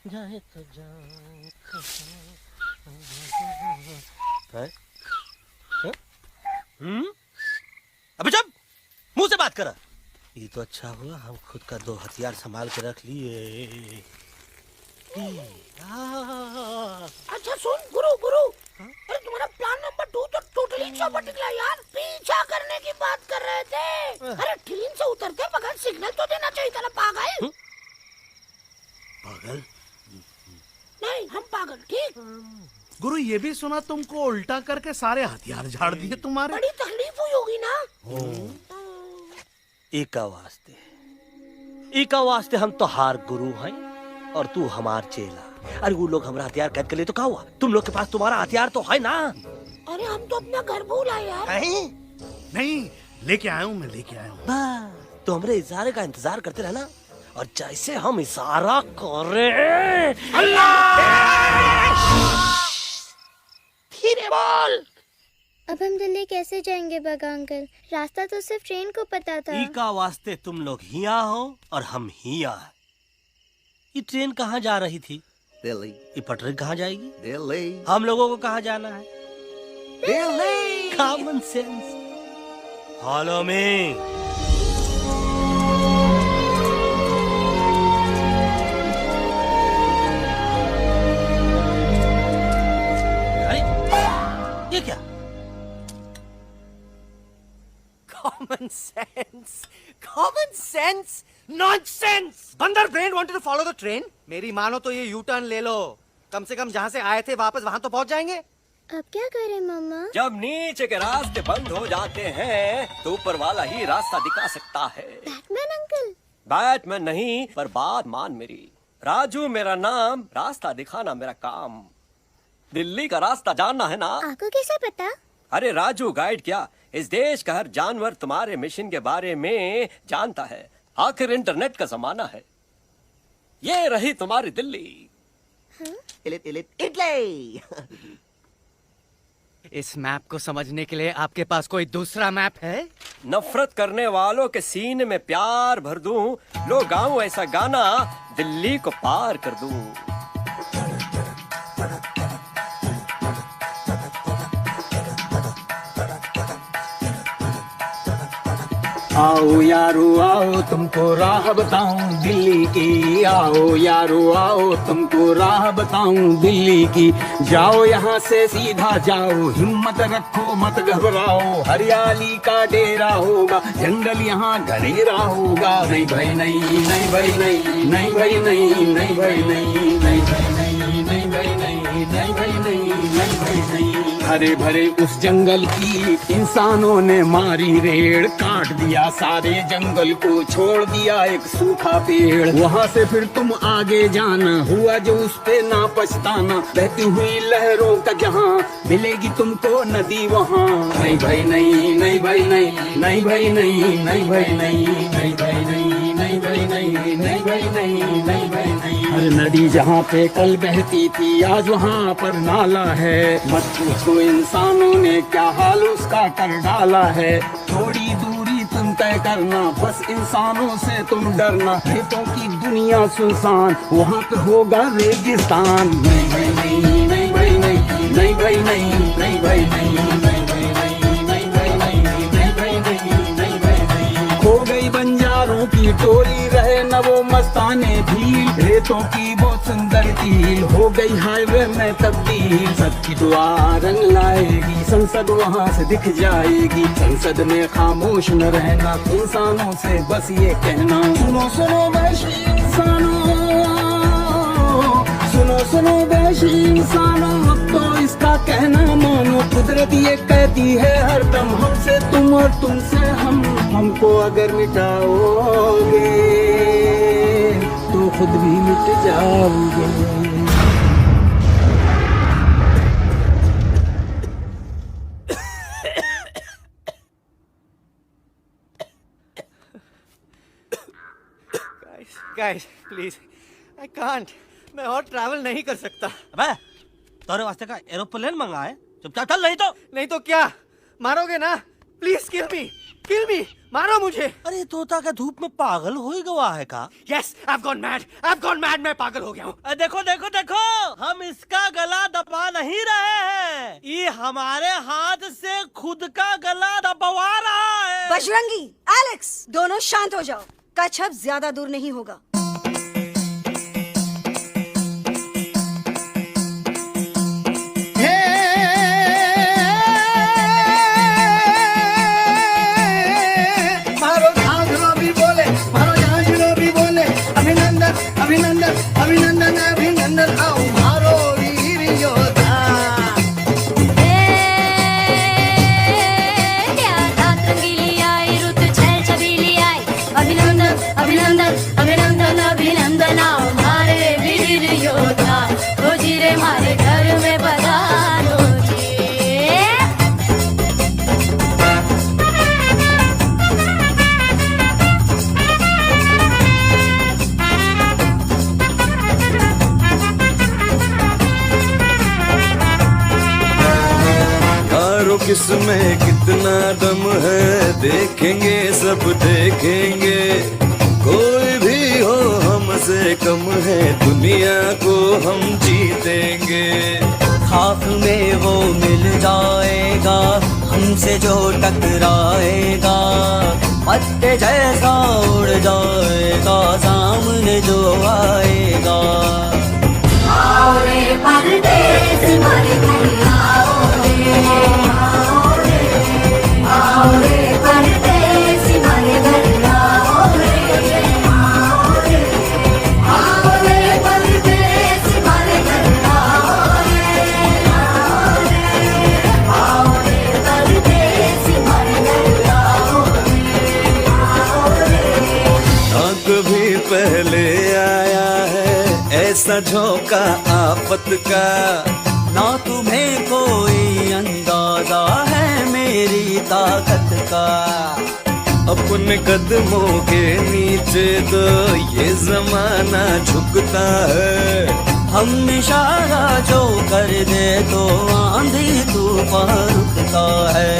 जाए तो जाए। अबे जब मुंह से बात करा। ये तो अच्छा हुआ हम खुद का दो हथियार संभाल के रख लिए। अच्छा सुन गुरु गुरु, अरे तुम्हारा प्लान नंबर 2 तो टोटली चौपट निकला यार। पीछा करने की बात कर रहे थे। अरे ट्रेन से उतरते बगैर सिग्नल तो देना चाहिए था ना पागल। पागल? नहीं हम पागल, ठीक। गुरु ये भी सुना तुमको उल्टा करके सारे हथियार झाड़ दिए तुम्हारे। बड़ी तकलीफ हुई होगी ना। एका वास्ते हम तो हार गुरु हैं और तू हमार चेला। अरे वो लोग हमारा हथियार कैद कर ले तो क्या हुआ? तुम लोग के पास तुम्हारा हथियार तो है ना। अरे हम तो अपना घर भूल आए यार। नहीं, लेके आया हूँ, मैं लेके आया हूँ। तो हमारे इशारे का इंतजार करते रहना और जैसे हम इशारा करें धीरे बोल। अब हम दिल्ली कैसे जाएंगे बगा अंकल? रास्ता तो सिर्फ ट्रेन को पता था। एका वास्ते तुम लोग हिया हो और हम हिया। ये ट्रेन कहाँ जा रही थी? दिल्ली। ये पटरी कहाँ जाएगी? दिल्ली। हम लोगों को कहाँ जाना है? Delhi. Common sense. Follow me. अरे ये क्या? Common sense, common sense, nonsense. बंदर brain wanted to follow the train. मेरी मानो तो ये यू टर्न ले लो। कम से कम जहाँ से आए थे वापस वहाँ तो पहुँच जाएंगे। अब क्या करें मम्मा? जब नीचे के रास्ते बंद हो जाते हैं तो ऊपर वाला ही रास्ता दिखा सकता है। Batman uncle? बैटमैन नहीं, पर बात मान मेरी। राजू मेरा नाम, रास्ता दिखाना मेरा काम। दिल्ली का रास्ता जानना है ना? आपको कैसे पता? अरे राजू गाइड क्या, इस देश का हर जानवर तुम्हारे मिशन के बारे में जानता है। आखिर इंटरनेट का जमाना है। ये रही तुम्हारी दिल्ली। इटली। इस मैप को समझने के लिए आपके पास कोई दूसरा मैप है? नफरत करने वालों के सीने में प्यार भर दूं, लो गाऊं ऐसा गाना, दिल्ली को पार कर दूं। आओ यारो आओ तुमको राह बताऊं दिल्ली की। आओ यारो आओ तुमको राह बताऊं दिल्ली की। जाओ यहाँ से सीधा जाओ, हिम्मत रखो मत घबराओ। हरियाली का डेरा होगा, जंगल यहाँ घनेरा होगा। नहीं भाई नहीं, नहीं भाई नहीं, नहीं भाई नहीं, नहीं भाई नहीं, नहीं भाई नहीं, नहीं भाई नहीं, नहीं भाई नहीं, नहीं भाई नहीं। हरे भरे उस जंगल की इंसानों ने मारी रेड़, काट दिया सारे जंगल को, छोड़ दिया एक सूखा पेड़। वहाँ से फिर तुम आगे जाना, हुआ जो उस पे ना पछताना। बहती हुई लहरों का जहाँ, मिलेगी तुमको नदी वहाँ। नहीं भाई नहीं, नहीं भाई नहीं, नहीं भाई नहीं, नहीं भाई नहीं, नहीं भाई नहीं, नहीं भाई नहीं, नहीं भाई नहीं, नहीं भाई नहीं। हर नदी जहाँ पे कल बहती थी, आज वहाँ पर नाला है। मत पूछो इंसानों ने क्या हाल उसका कर डाला है। थोड़ी तय करना, बस इंसानों से तुम डरना। खेतों की दुनिया सुनसान, वहाँ पे होगा रेगिस्तान। नहीं भाई नहीं, नहीं भाई नहीं, नहीं भाई नहीं, नहीं भाई नहीं, नहीं भाई नहीं, नहीं भाई नहीं, नहीं भाई नहीं, नहीं भाई नहीं। खो गई बंजारों की टोली, रहे न वो मस्ताने भील, रेतों की बहुत सुंदर कील, हो गई हाईवे में तब्दील। सबकी दुआ रंग लाएगी, संसद वहाँ से दिख जाएगी। संसद में खामोश न रहना, इंसानों से बस ये कहना, सुनो सुनो वैशी इंसानों, सुनो सुनो वैशी इंसानों, अब तो इसका कहना मानो। कुदरत ये कहती है हरदम, हमसे तुम और तुमसे हम। हमको अगर मिटाओगे तो खुद भी मिट जाओगे। Guys, please, I can't. मैं और ट्रैवल नहीं कर सकता। अबे, तोरे वास्ते का एरोप्लेन मंगा है, चुपचाप चल, नहीं तो क्या मारोगे ना? प्लीज किल मी, मारो मुझे। अरे तोता का धूप में पागल हो ही गवा है का? Yes, I've gone mad, मैं पागल हो गया हूँ। देखो देखो देखो, हम इसका गला दबा नहीं रहे हैं, ये हमारे हाथ से खुद का गला दबवा रहा है। बजरंगी, एलेक्स, दोनों शांत हो जाओ। कच्छप ज्यादा दूर नहीं होगा। मारो झांझरो भी बोले, मारो झांझरो भी बोले, अभिनंदन अभिनंदन अभिनंदन अभिनंदन, आओ मारो वीर योद्धा। अभिनंदन अभिनंदन आओ हमारे वीर योद्धा, ओ जी रे हमारे घर में पधारो जी। यारो किसमें कितना दम है, देखेंगे सब देखेंगे। कोई भी हो हमसे कम है, दुनिया को हम जीतेंगे। खाक में वो मिल जाएगा, हमसे जो टकराएगा। पत्ते जैसा उड़ जाएगा, सामने जो आएगा। आओ रे परदेस हमारे घर आओ रे, आओ रे, आओ रे परदेस हमारे घर आओ रे, आओ रे, आओ रे परदेस हमारे घर आओ रे, आओ रे, आओ रे परदेस हमारे घर आओ रे, आओ रे। ना कभी पहले आया है ऐसा झोंका आफत का, ना तुम्हें कोई अंदाजा है मेरी ताकत का। अपने कदमों के नीचे तो ये जमाना झुकता है। हम इशारा जो कर दे तो आंधी तूफान रुकता है।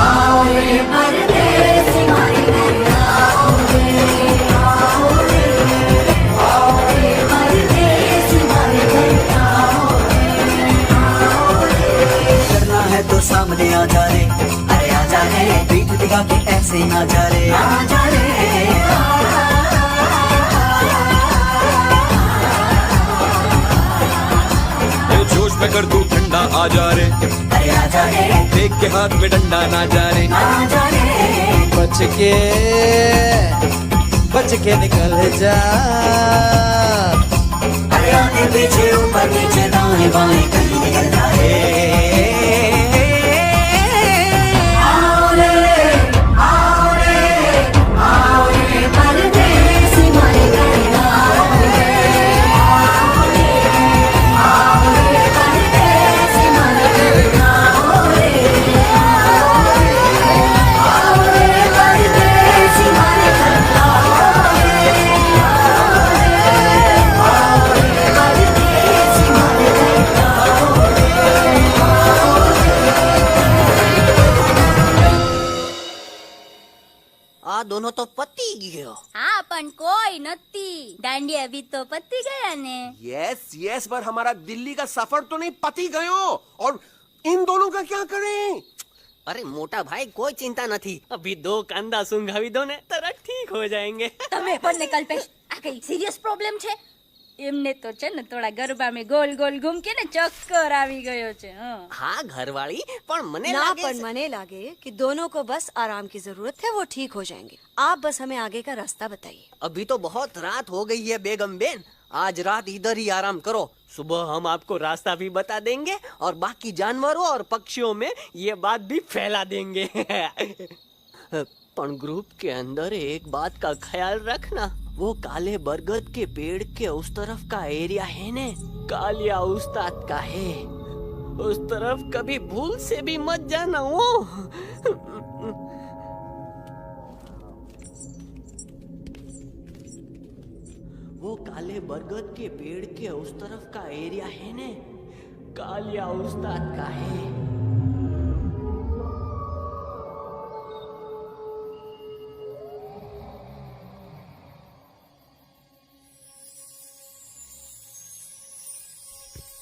आओ रे परदेस हमारे घर आओ रे, आओ रे, आओ रे परदेस हमारे घर आओ रे, आओ रे। करना है तो सामने आ जा रे, अरे आ जा रे, पीठ दिखा के ऐसे ना जा रे, आ जा रे। जोश में कर तू ठंडा आ जा रे, अरे आ जा रे, देख के हाथ में डंडा ना जा रे, आ जा रे। बच के निकल जा। अरे आगे पीछे ऊपर नीचे दाएं बाएं कहीं निकल जा रे। आओ रे, आओ रे, आओ रे परदेस हमारे घर आओ रे, आओ रे, आओ रे परदेस हमारे घर आओ रे, आओ रे, आओ रे परदेस हमारे घर आओ रे, आओ रे, आओ रे परदेस हमारे घर आओ रे। अभी तो पति गया ने। यस यस, पर हमारा दिल्ली का सफर तो नहीं पति गयो, और इन दोनों का क्या करें? अरे मोटा भाई कोई चिंता नहीं, अभी 2 कांदा सुंघावी दो ने तरह ठीक हो जाएंगे। તમે પણ ને કલ્પેશ આ કઈ સિરિયસ પ્રોબ્લેમ છે? એમને તો છે ને થોડા ગરબામાં ગોલ ગોલ ઘૂમકે ને ચક્કર આવી ગયો છે। हाँ घरवाली, पर मने ना लागे पर मने लागे कि दोनों को बस आराम की जरूरत है, वो ठीक हो जाएंगे। आप बस हमें आगे का रास्ता बताइए। अभी तो बहुत रात हो गई है बेगम बेन, आज रात इधर ही आराम करो, सुबह हम आपको रास्ता भी बता देंगे और बाकी जानवरों और पक्षियों में ये बात भी फैला देंगे। पर ग्रुप के अंदर एक बात का ख्याल रखना, वो काले बरगद के पेड़ के उस तरफ का एरिया है ने कालिया उस्ताद का है, उस तरफ कभी भूल से भी मत जाना। वो काले बरगद के पेड़ के उस तरफ का एरिया है ने कालिया उस्ताद का है।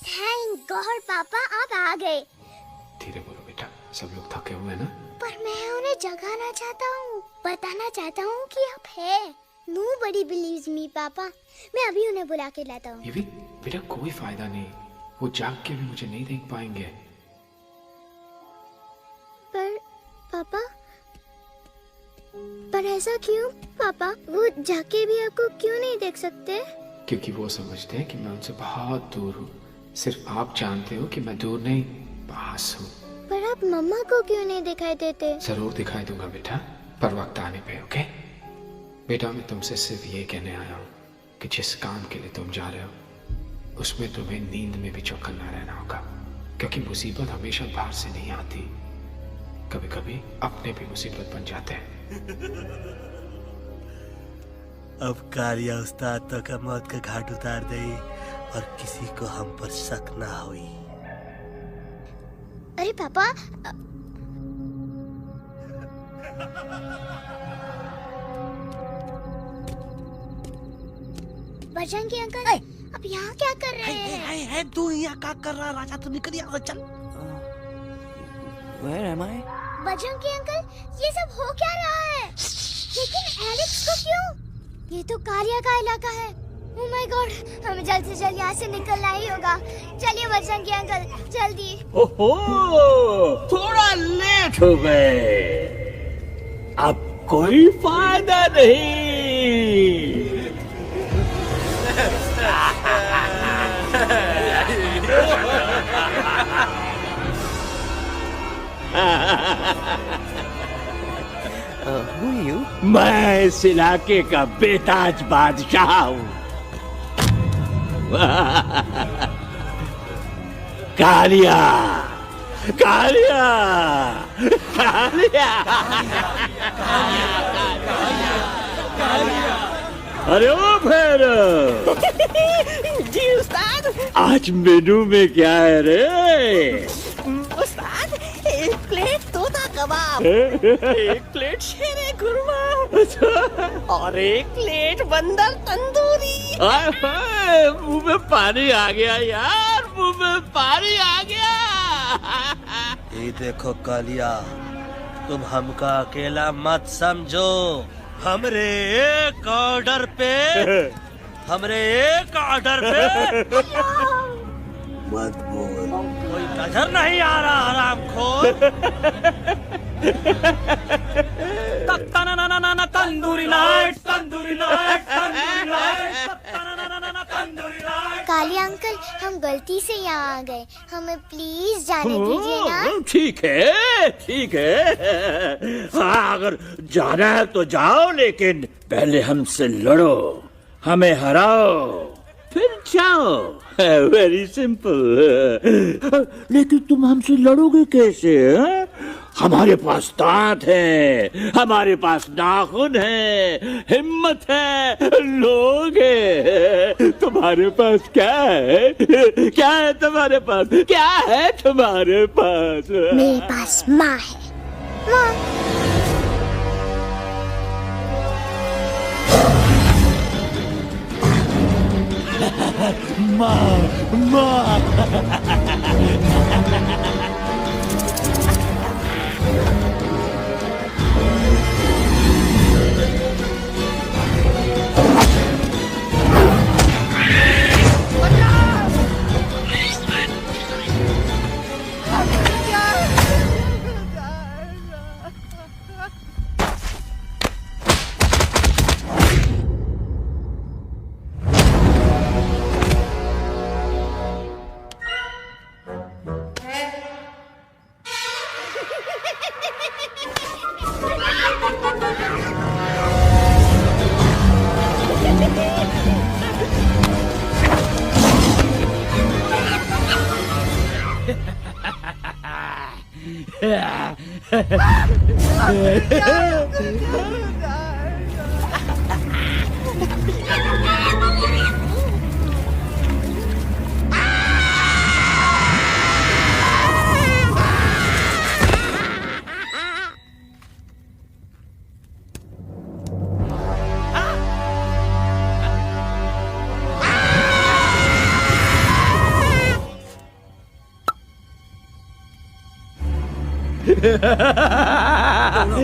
थैंक गॉड पापा आप आ गए। धीरे बोलो बेटा, सब लोग थके हुए हैं ना। पर मैं उन्हें जगाना चाहता हूँ, बताना चाहता हूँ कि आप है। Nobody believes me पापा, मैं अभी उन्हें बुला के लाता हूँ। ये भी बेटा कोई फायदा नहीं, वो जाग के भी मुझे नहीं देख पाएंगे। पर ऐसा क्यों पापा? वो जाके भी आपको क्यों नहीं देख सकते? क्योंकि वो समझते हैं कि मैं उनसे बहुत दूर हूँ। सिर्फ आप जानते हो कि मैं दूर नहीं, पास हूँ। पर आप मम्मा को क्यों नहीं दिखाई देते? जरूर दिखाई दूंगा बेटा, पर वक्त आने पे। ओके बेटा, मैं तुमसे सिर्फ ये कहने आया हूँ कि जिस काम के लिए तुम जा रहे हो उसमें तुम्हें नींद में भी चौकन्ना रहना होगा, क्योंकि मुसीबत हमेशा बाहर से नहीं आती, कभी कभी अपने भी मुसीबत बन जाते हैं। अब कालिया उस्ताद तो का मौत का घाट उतार दे और किसी को हम पर शक ना हुई। अरे पापा बजरंगी अंकल, अब यहाँ क्या कर रहे हैं? है तू यहाँ क्या कर रहा? राजा तो निकल यहाँ से, चल। Where am I? Bajrangi uncle, ये सब हो क्या रहा है? लेकिन एलेक्स को क्यों? ये तो कालिया का इलाका है। ओह माय गॉड, हमें जल्द से जल्द यहाँ से निकलना ही होगा। चलिए बजरंगी अंकल, जल्दी। ओहो, थोड़ा लेट हो गए, अब कोई फायदा नहीं। Who are you? मैं इस इलाके का बेताज बादशाह हूँ। कालिया, कालिया, कालिया, अरे ओ फिर जी उस्ताद, आज मेनू में क्या है रे? उस्ताद, 1 प्लेट तोता कबाब, 1 प्लेट शेरे खुरमा और 1 प्लेट बंदर तंदूरी। मुंह में पानी आ गया यार, मुंह में पानी आ गया। ये देखो कालिया, तुम हमका अकेला मत समझो। हमरे एक ऑर्डर पे मत बोल, कोई नजर नहीं आ रहा हरामखोर। Tandoori night, tandoori night, tandoori night, Kalia uncle, हम गलती से यहाँ आ गए, हमें प्लीज जाने दीजिए ना। ठीक है, ठीक है। हाँ, अगर जाना है तो जाओ, लेकिन पहले हमसे लड़ो, हमें हराओ, फिर जाओ। Very simple. लेकिन तुम हमसे लड़ोगे कैसे? हमारे पास दांत है, हमारे पास नाखून है, हिम्मत है, लोग है। तुम्हारे पास क्या है? क्या है तुम्हारे पास? क्या है तुम्हारे पास? मेरे पास माँ है, माँ। मार मार।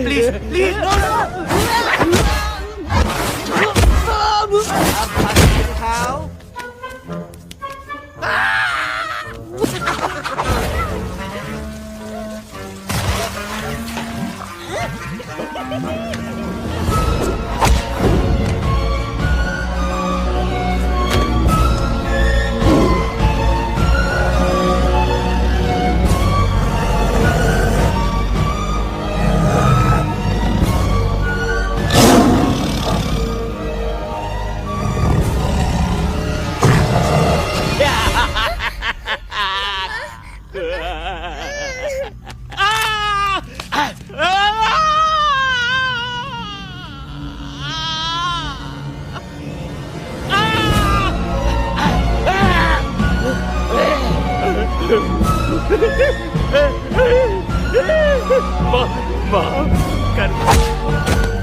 प्लीज प्लीज नो नो दिखाओ। माफ कर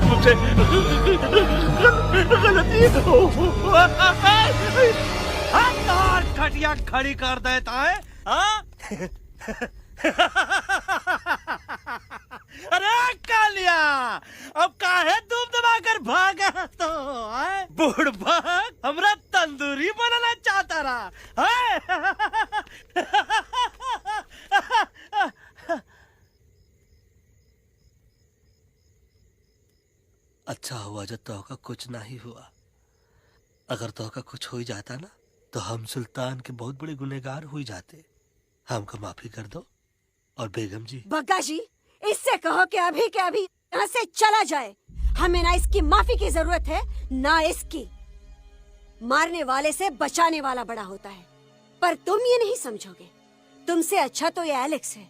मुझे गलती हो। तार खटिया खड़ी कर देता है हाँ? अरे कालिया अब काहे धूप दबाकर भागा तो बुढ़बा हमरा तंदूरी बनाना चाहता रहा अच्छा हुआ जब तोहका कुछ नहीं हुआ। अगर तोहका कुछ हो ही जाता ना तो हम सुल्तान के बहुत बड़े गुनहगार हो जाते। हमको माफी कर दो। और बेगम जी बग्गा जी इससे कहो कि अभी के अभी यहाँ से चला जाए। हमें ना इसकी माफी की जरूरत है ना इसकी। मारने वाले से बचाने वाला बड़ा होता है, पर तुम ये नहीं समझोगे। तुमसे अच्छा तो ये एलेक्स है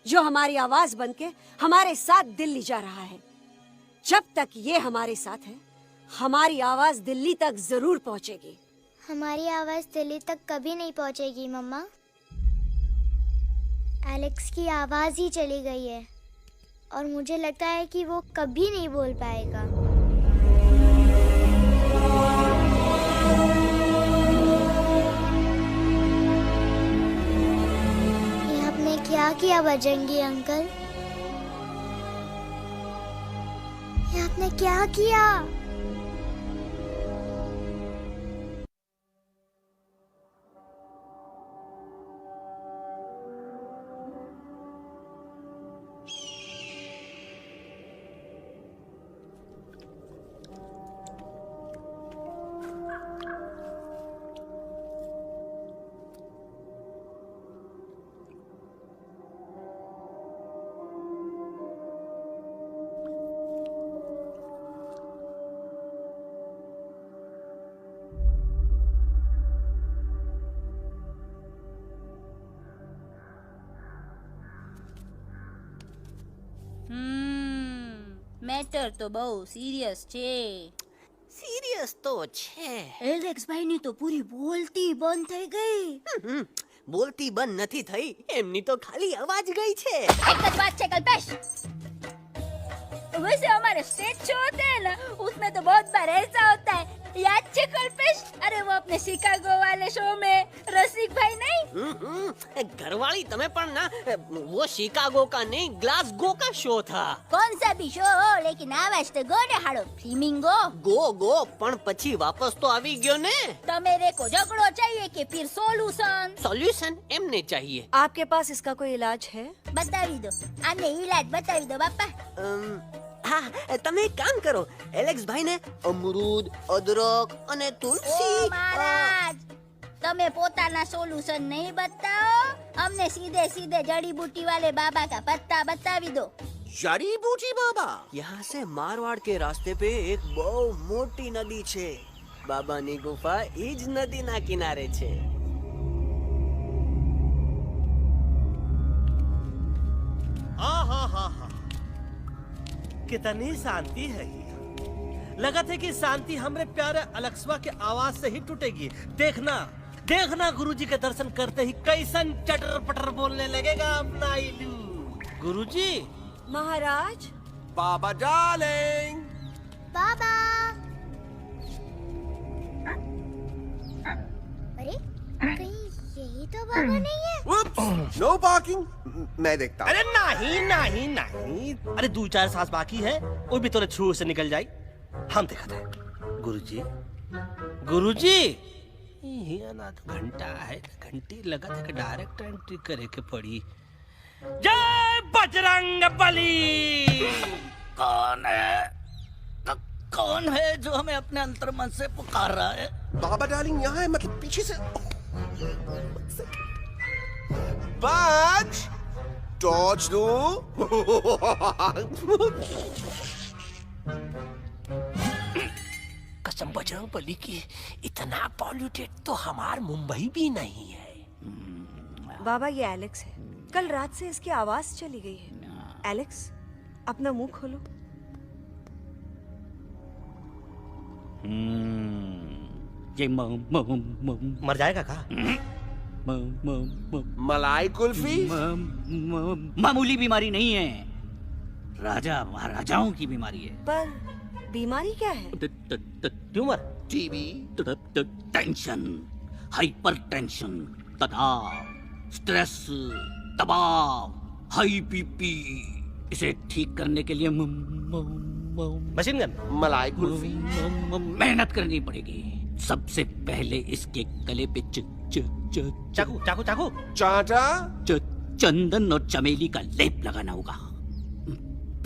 जो हमारी आवाज बनके हमारे साथ दिल्ली जा रहा है। जब तक ये हमारे साथ है हमारी आवाज दिल्ली तक जरूर पहुंचेगी। हमारी आवाज दिल्ली तक कभी नहीं पहुंचेगी मम्मा। एलेक्स की आवाज ही चली गई है और मुझे लगता है कि वो कभी नहीं बोल पाएगा। ये आपने क्या किया बजरंगी अंकल? ये आपने क्या किया? મેટર તો બહુ સિરિયસ છે. सीरियस तो छे. એલેક્સ ભાઈ ની તો પૂરી બોલતી બંધ થઈ ગઈ. बोलती बंद નથી થઈ, એમની તો ખાલી અવાજ ગઈ છે. एक જ बात છે कल्पेश. वैसे हमारे स्टेज शो होते हैं ना उसमें तो बहुत बार ऐसा होता है याद छे कल्पेश? अरे वो अपने शिकागो वाले शो में रसिक भाई नहीं? घरवाली तमे पण ना, वो शिकागो का नहीं ग्लासगो का शो था। कौन सा भी शो हो, लेकिन आवाज तो गो ने हाड़ो फ्लेमिंगो। गो पण પછી વાપસ તો આવી ગયો ને। तो मेरे को झगड़ो चाहिए कि फिर सोल्यूशन? सॉल्यूशन एमने चाहिए। आपके पास इसका कोई इलाज है? बतावी दो, आने इलाज बतावी दो बापा। हाँ, તમે એક કામ કરો, એલેક્સ ભાઈ ને અમરૂદ, અદરક અને તુલસી। ओ महाराज, તમે પોતાના સોલ્યુશન नहीं बताओ, हमने सीधे सीधे जड़ी बूटी वाले बाबा का पत्ता बतावी दो। जड़ी बूटी बाबा? यहाँ से मारवाड़ के रास्ते पे एक बहु मोटी नदी छे। बाबानी गुफा ईज नदी ना किनारे छे। कितनी शांति है ये। लगा था कि शांति हमरे प्यारे अलक्सवा के आवाज से ही टूटेगी। देखना देखना गुरुजी के दर्शन करते ही कैसन चटर पटर बोलने लगेगा अपना इलू। गुरुजी। महाराज। बाबा डार्लिंग। बाबा। अरे कहीं यही तो बाबा नहीं है? नो पार्किंग, मैं देखता हूँ। अरे नहीं नहीं नहीं, अरे 2-4 सांस बाकी है, वो भी तोरे छू से निकल जाए। हम देखते हैं। गुरुजी गुरुजी, ये ना तो घंटा है, घंटी लगा था कि डायरेक्ट एंट्री करे के पड़ी। जय बजरंग बली। कौन है? कौन है जो हमें अपने अंतर्मन से पुकार रहा है? बाबा डार्लिंग यहाँ है, मतलब पीछे से। बच टॉर्च दो। कसम बजरंग बली की, इतना पॉल्यूटेड तो हमार मुंबई भी नहीं है। बाबा ये एलेक्स है, कल रात से इसकी आवाज चली गई है। एलेक्स, अपना मुंह खोलो। ये मर जाएगा का? मलाई कुल्फी? मामूली बीमारी नहीं है, राजा महाराजाओं की बीमारी है। पर बीमारी क्या है? Tumour, TB, tension, hyper tension, तनाव, स्ट्रेस, दबाव, हाई बीपी। इसे ठीक करने के लिए मशीन गन, मलाई कुल्फी, मेहनत करनी पड़ेगी। सबसे पहले इसके गले पे चाकू चाकू चाकू चाटा, चंदन और चमेली का लेप लगाना होगा।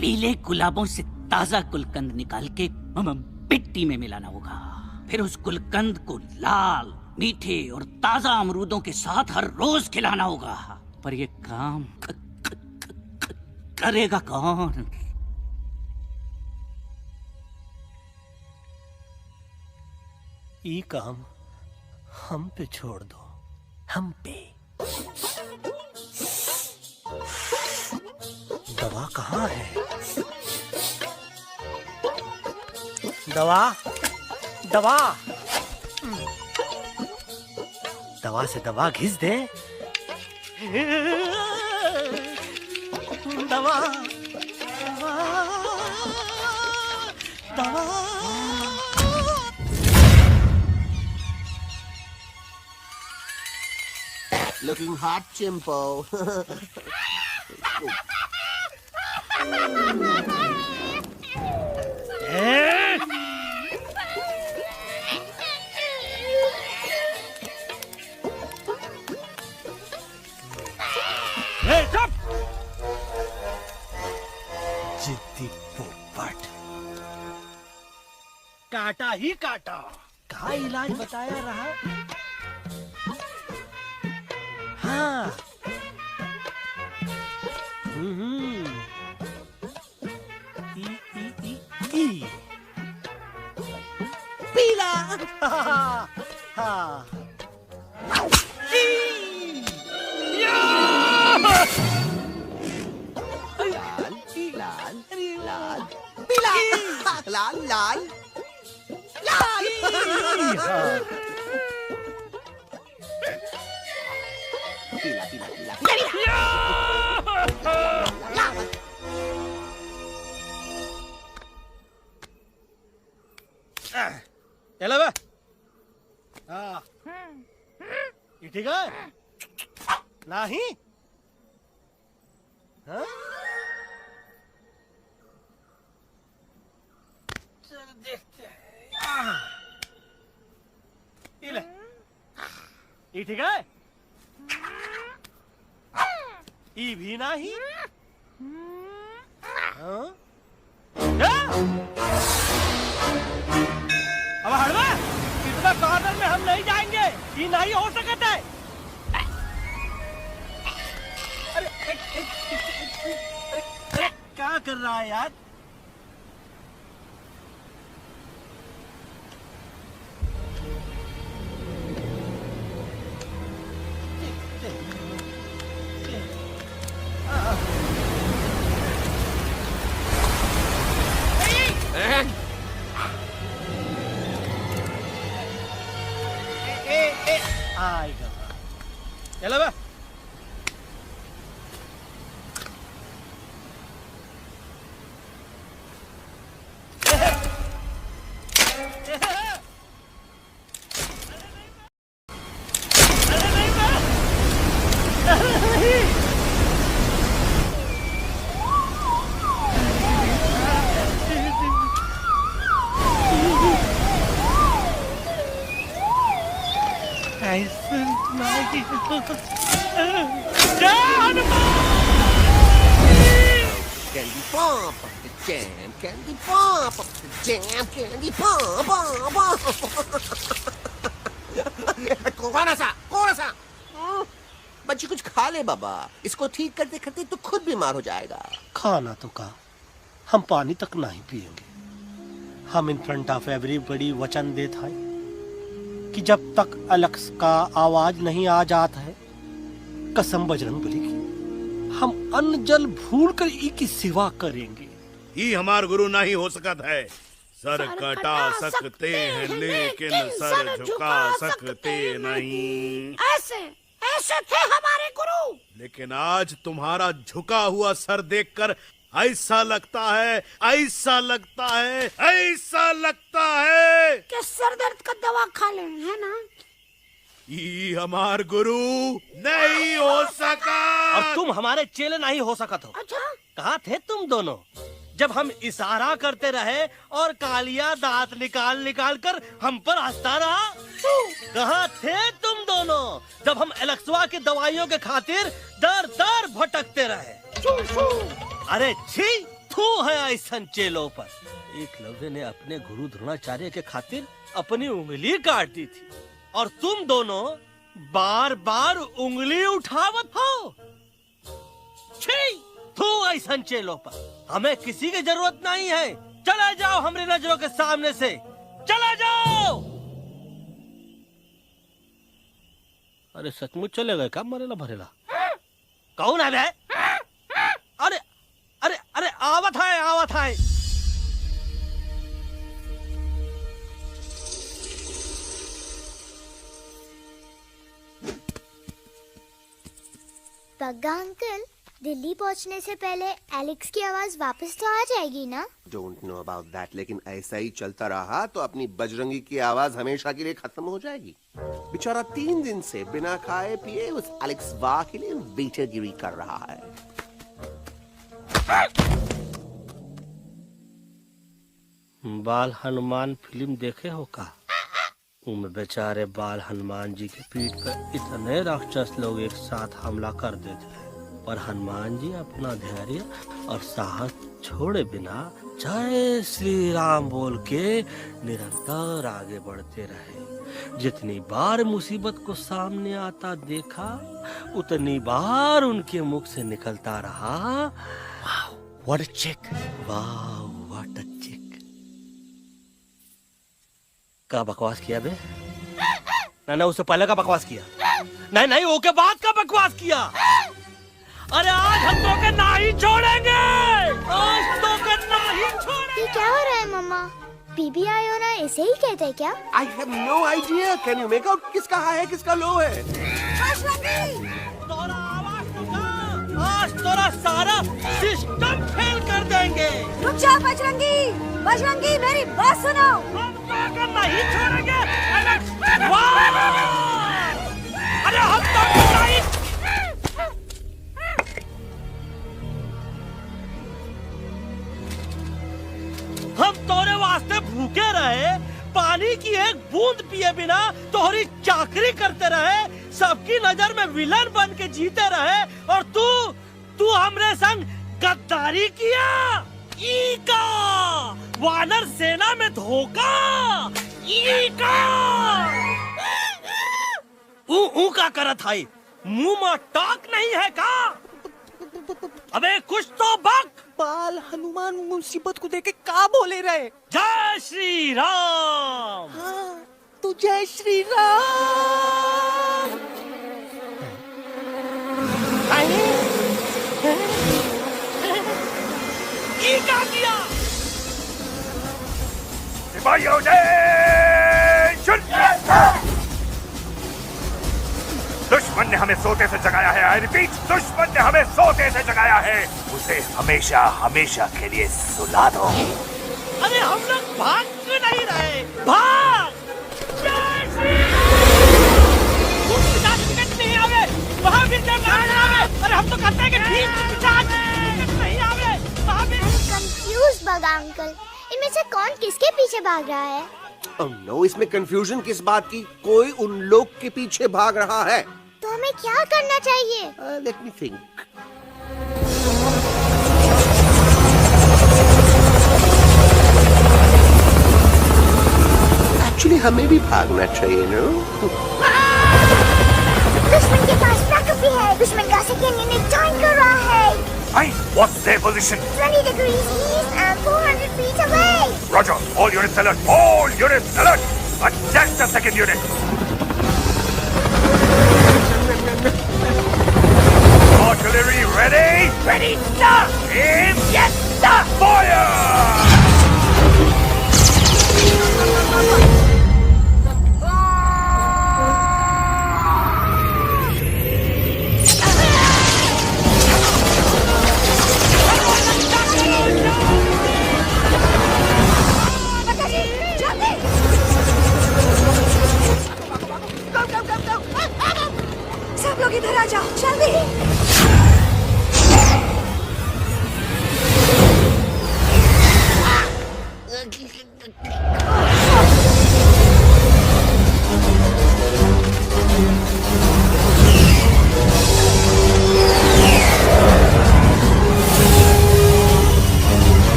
पीले गुलाबों से ताजा गुलकंद निकाल के मिट्टी में मिलाना होगा। फिर उस गुलकंद को लाल, मीठे और ताजा अमरूदों के साथ हर रोज खिलाना होगा। पर ये काम करेगा कौन? ये काम हम पे छोड़ दो, हम पे। दवा कहाँ है? दवा दवा दवा से दवा घिस दे। दवा दवा। Looking hot, Chimpo. जिद्दी पोपट, काटा ही काटा। कहा इलाज बताया रहा? हाँ। ई पीला। हाँ। लाल लाल लाल। पीला पीला पीला। चलो ये ठीक है नहीं हाँ? चल देखते हैं ये ले ये ठीक है ये भी नहीं हाँ? अब हड़वा इतना कॉर्नर में हम नहीं जाएंगे ये नहीं हो सकता है अरे क्या कर रहा है यार आएगा चलो बा Candy pop up the jam, candy pop up the jam, candy pop कौन सा बच्ची कुछ खा ले बाबा इसको ठीक करते करते तो खुद बीमार हो जाएगा खाना तो का हम पानी तक नहीं पिएंगे हम इन फ्रंट ऑफ एवरीबॉडी वचन देता है कि जब तक एलेक्स का आवाज नहीं आ जाता है कसम बजरंगबली की हम अन्न जल भूल कर ई की सेवा करेंगे ही हमार गुरु नहीं हो सकता है सर कटा सकते हैं लेकिन सर झुका सकते नहीं ऐसे ऐसे थे हमारे गुरु लेकिन आज तुम्हारा झुका हुआ सर देखकर ऐसा लगता है कि सर दर्द का दवा खा ले है ना ये हमार गुरु नहीं हो सका और तुम हमारे चेले नहीं हो सका तो अच्छा कहाँ थे तुम दोनों जब हम इशारा करते रहे और कालिया दांत निकाल निकाल कर हम पर हंसता रहा कहाँ थे तुम दोनों जब हम एलेक्सवा की दवाइयों के खातिर दर दर भटकते रहे अरे छी थू है ऐसा चेलों पर एकलव्य ने अपने गुरु द्रोणाचार्य के खातिर अपनी उंगली काट दी थी और तुम दोनों बार बार उंगली उठावत हो छी थू ऐसा चेलों पर हमें किसी की जरूरत नहीं है चले जाओ हमारी नजरों के सामने से चले जाओ अरे सचमुच चले गए क्या मरेला भरेला कौन है बे अरे अरे अरे आवत है पग्गा अंकल दिल्ली पहुंचने से पहले एलेक्स की आवाज वापस तो आ जाएगी ना डोंट नो अबाउट दैट लेकिन ऐसा ही चलता रहा तो अपनी बजरंगी की आवाज हमेशा के लिए खत्म हो जाएगी बेचारा 3 दिन से बिना खाए पिए उस एलेक्स वाह के लिए बेटेगिरी कर रहा है बाल हनुमान फिल्म देखे हो का उनमें बेचारे बाल हनुमान जी के पीठ पर इतने राक्षस लोग एक साथ हमला कर देते हैं पर हनुमान जी अपना धैर्य और साहस छोड़े बिना जय श्री राम बोल के निरंतर आगे बढ़ते रहे जितनी बार मुसीबत को सामने आता देखा उतनी बार उनके मुख से निकलता रहा व्हाट अ चिक वाह व्हाट अ चिक का बकवास किया बे ना उससे पहले का बकवास किया नहीं वो के बाद का बकवास किया अरे आज हम तो के नहीं छोड़ेंगे आज तो के नहीं छोड़ेंगे ये क्या हो रहा है मम्मा बीबी आयो ना ऐसे ही कहते हैं क्या I have no idea can you make out किसका हाई है किसका लो है तोरा आवाज तो आज तोरा सारा सिस्टम फेल कर देंगे रुक जा बजरंगी बजरंगी मेरी बात सुनो हम तो के नहीं छोड़ेंगे अरे हम तो नहीं। हम तोरे वास्ते भूखे रहे, पानी की एक बूंद पिए बिना तोहरी चाकरी करते रहे, सबकी नजर में विलन बन के जीते रहे, और तू हमरे संग गद्दारी किया। ई का वानर सेना में धोखा। ई का ऊ का करत है, मुंह में टाक नहीं है का? अबे कुछ तो बक। बाल हनुमान मुसीबत को देखे का बोले रहे? जय श्री राम। हाँ, तो जय श्री राम। ये क्या किया? सिपाहियों दुश्मन ने हमें सोते से जगाया है। आई रिपीट, दुश्मन ने हमें सोते से जगाया है। उसे हमेशा हमेशा के लिए सुला दो। अरे हम लोग भाग क्यों नहीं रहे? भाग! नहीं आवे, महावीर जब आवे। अरे हम तो कहते हैं कि ठीक नहीं आवे, महावीर। कंफ्यूज बगा अंकल, इनमें से कौन किसके पीछे भाग रहा है? नो, इसमें कंफ्यूजन किस बात की? कोई उन लोग के पीछे भाग रहा है। तो हमें क्या करना चाहिए? Let me think. एक्चुअली हमें भी भागना चाहिए, नो? दुश्मन के पास बैकअप भी है। दुश्मन का सेकेंड यूनिट ज्वाइन कर रहा है। What's their position? 20 degrees east and 400 feet away. Roger. All units alert. All units alert. Attack the second unit. Artillery ready? Ready, sir. Aim. Yes, sir. Fire! सब लोग इधर आ जाओ, जल्दी।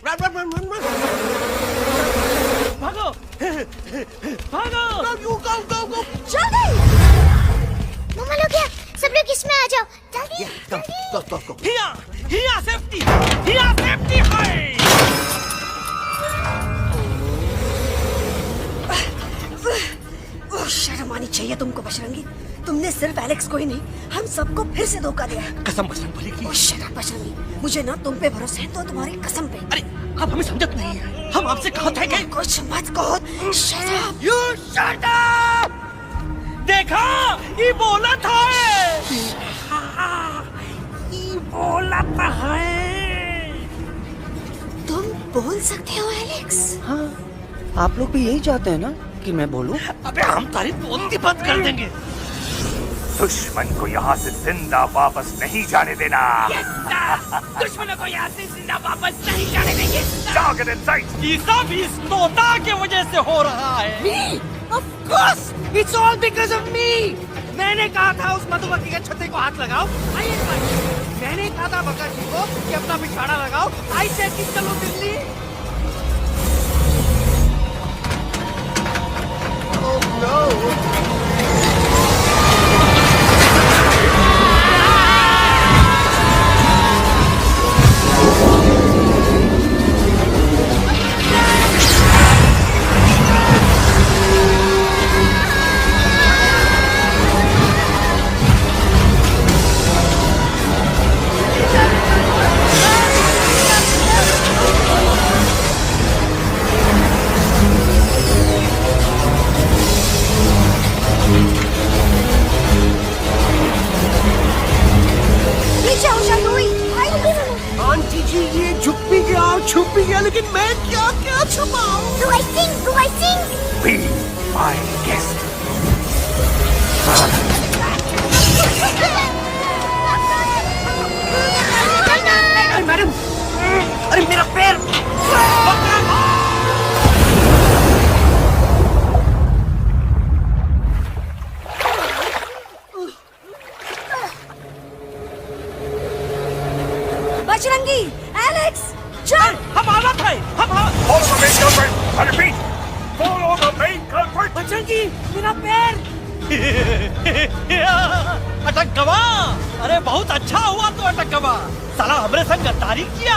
भागो, भागो, जल्दी। मम्मा लोग क्या? सब लोग इसमें आ जाओ, जल्दी। हिया सेफ्टी है। शर्म आनी चाहिए तुमको बजरंगी। तुमने सिर्फ एलेक्स को ही नहीं, हम सबको फिर से धोखा दिया है। कसम बजरंग बली की। शट अप बजरंगी, मुझे ना तुम पे भरोसा है तो तुम्हारी कसम पे। अरे आप हमें समझत नहीं है। हम आपसे कहा था कि कुछ मत कहो। Shut up. You shut up. देखा, ये बोला था। ये बोला था है। तुम बोल सकते हो एलेक्स? हाँ, आप लोग भी यही चाहते हैं ना कि मैं बोलूं? अबे हम तारीफ बोलती बंद कर देंगे। दुश्मन को यहाँ से जिंदा वापस नहीं जाने देना। दुश्मनों को यहाँ से जिंदा वापस नहीं जाने देंगे। Target in sight. ये सब इस तोता के वजह से हो रहा है। Me? Of course, it's all because of me. मैंने कहा था उस मधुमक्खी के छत्ते को हाथ लगाओ। मैंने कहा था भगत जी को कि अपना पिछाड़ा लगाओ। आई सेड कि चलो दिल्ली। Oh no! छुप भी गया, लेकिन मैं क्या क्या छुपाऊं? Do I sing? Be my guest. Madam, अरे मेरा पैर! बजरंगी, एलेक्स, चल! हम आवाज है, Follow the main culprit. I repeat, follow the main culprit. Bajrangi, मेरा पैर! अटक गवा! अरे बहुत अच्छा हुआ तो अटक गवा! साला हमरे संग गद्दारी किया,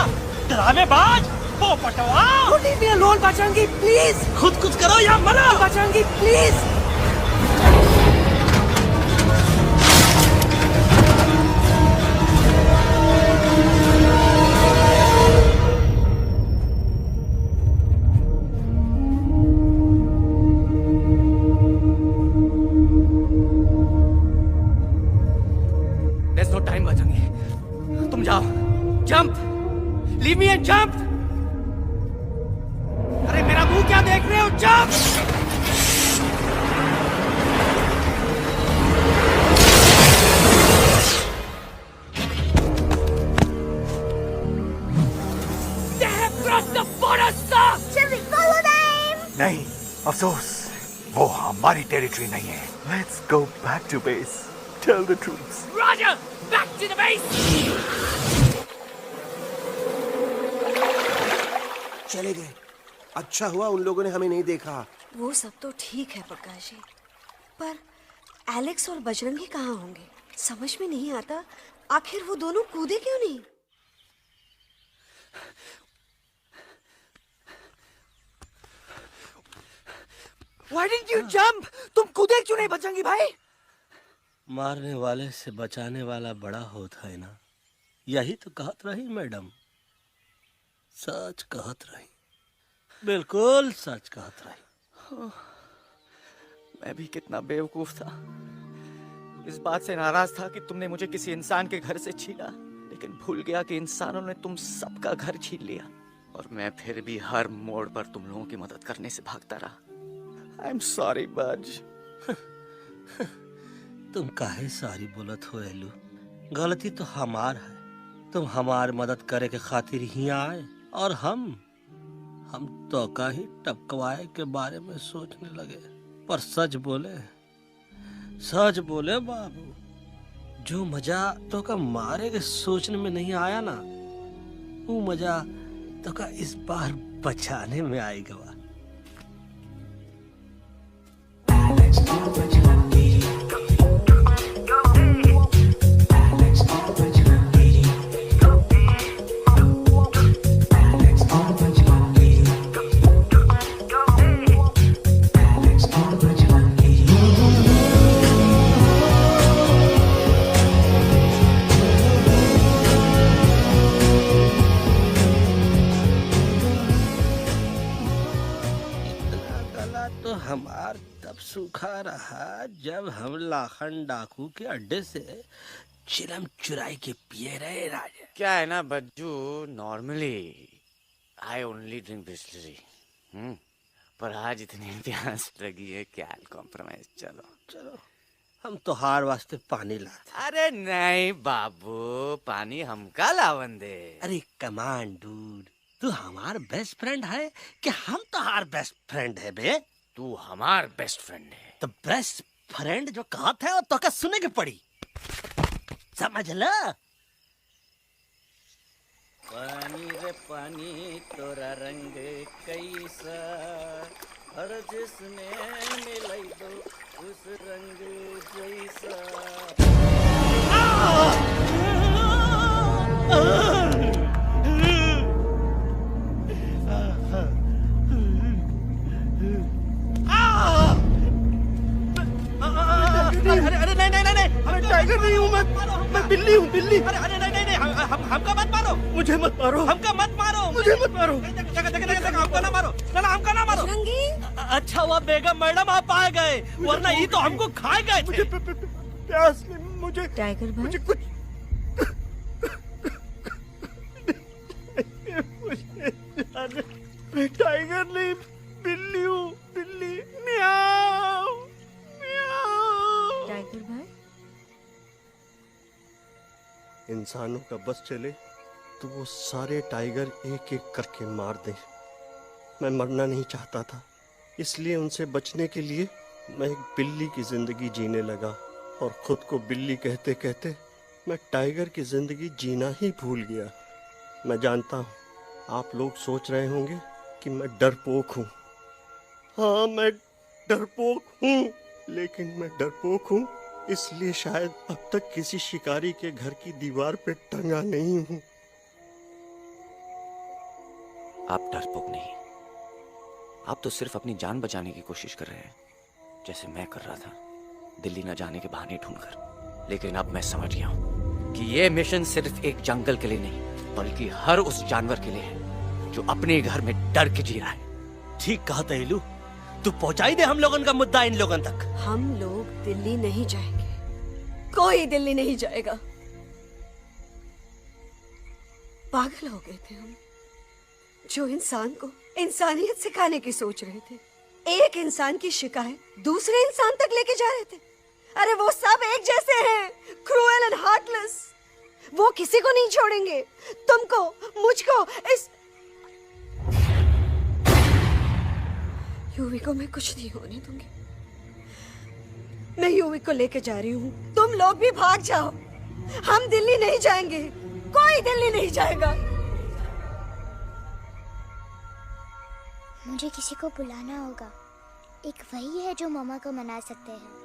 ड्रामेबाज, पोपटवा! Leave me alone, Bajrangi, please! खुद कुछ करो या मरो! Bajrangi, please! There's no time, Bajrangi. तुम जाओ. Jump. Leave me and jump. अरे मेरा मुंह क्या देख रहे हो? Jump. They have crossed the border, sir. Shall we follow them? नहीं, अफसोस, वो हमारी टेरिटरी नहीं है. Let's go back to base. Tell the troops. Roger. Back to the base. चले गए. अच्छा हुआ उन लोगों ने हमें नहीं देखा. वो सब तो ठीक है प्रकाश जी, पर एलेक्स और बजरंगी कहाँ होंगे? समझ में नहीं आता आखिर वो दोनों कूदे क्यों नहीं? Why didn't you jump? तुम कूदे क्यों नहीं बजरंगी भाई? मारने वाले से बचाने वाला बड़ा होता है ना, यही तो कहत रही मैडम. सच कहत रही, बिल्कुल सच कहत रही. मैं भी कितना बेवकूफ था. इस बात से नाराज था कि तुमने मुझे किसी इंसान के घर से छीना, लेकिन भूल गया कि इंसानों ने तुम सबका घर छीन लिया, और मैं फिर भी हर मोड़ पर तुम लोगों की मदद करने से भागता रहा. आई एम सॉरी बज. तुम काहे सारी बोलत हो एलू? गलती तो हमार है. तुम हमार मदद करे के खातिर ही आए, और हम तो का ही टपकवाए के बारे में सोचने लगे. पर सच बोले बाबू, जो मजा तो का मारे के सोचने में नहीं आया ना, वो मजा तो का इस बार बचाने में आएगा. हमार तब सूखा रहा जब हम लाखन डाकू के अड्डे से चिलम चुराई के पिए रहे राजा. क्या है ना Bajju, normally I only drink Bisleri, पर आज इतनी प्यास लगी है क्या कॉम्प्रोमाइज. चलो हम तो हार वास्ते पानी लाते. अरे नहीं बाबू, पानी हमका लावन दे. अरे कमान डूड, तू हमार बेस्ट फ्रेंड है कि हम तो हार बेस्ट फ्रेंड है बे? तू हमार बेस्ट फ्रेंड है. तो बेस्ट फ्रेंड जो कहत है वो तो का सुने के पड़ी, समझ ला. पानी रे पानी तोरा रंग कैसा, हर जिसने मिलाई दो उस रंग जैसा. अरे नहीं, अरे टाइगर नहीं हूँ मैं बिल्ली हूँ, बिल्ली. अरे नहीं, हमका मत मारो. मुझे मत मारो. हमका मत मारो. मुझे मत मारो. हमका ना मारो. ना हमका ना मारो. अच्छा हुआ बेगम मैडम आप आ गए, वरना ये तो हमको खाए गए थे. प्यास में मुझे टाइगर भाई, मुझे कुछ टाइगर नहीं, बिल्ली हूँ, बिल्ली। म्याऊ म्याऊ। टाइगर भाई, इंसानों का बस चले तो वो सारे टाइगर एक एक करके मार दें। मैं मरना नहीं चाहता था, इसलिए उनसे बचने के लिए मैं एक बिल्ली की जिंदगी जीने लगा और खुद को बिल्ली कहते कहते मैं टाइगर की जिंदगी जीना ही भूल गया। मैं जानता हूँ आप लोग सोच रहे होंगे कि मैं डरपोक हूँ। हाँ, मैं डरपोक हूँ, लेकिन मैं डरपोक हूँ इसलिए शायद अब तक किसी शिकारी के घर की दीवार पे टंगा नहीं हूँ। आप डरपोक नहीं, आप तो सिर्फ अपनी जान बचाने की कोशिश कर रहे हैं, जैसे मैं कर रहा था दिल्ली न जाने के बहाने ढूंढकर। लेकिन अब मैं समझ गया हूं कि ये मिशन सिर्फ एक जंगल के लिए नहीं, बल्कि हर उस जानवर के लिए है जो अपने घर में डर के जी रहा है। ठीक कहा तैलू, तू पहुंचाई दे हम लोगन का मुद्दा इन लोगन तक। हम लोग दिल्ली नहीं जाएंगे, कोई दिल्ली नहीं जाएगा। पागल हो गए थे हम, जो इंसान को इंसानियत सिखाने की सोच रहे थे, एक इंसान की शिकायत दूसरे इंसान तक लेके जा रहे थे। अरे वो सब एक जैसे हैं, क्रूएल एंड हार्टलेस। वो किसी को नहीं छोड़ेंगे, तुमको, मुझको, इस यूवी को मैं कुछ नहीं होने दूंगी। मैं यूवी को लेके जा रही हूँ, तुम लोग भी भाग जाओ। हम दिल्ली नहीं जाएंगे, कोई दिल्ली नहीं जाएगा। मुझे किसी को बुलाना होगा, एक वही है जो मामा को मना सकते हैं।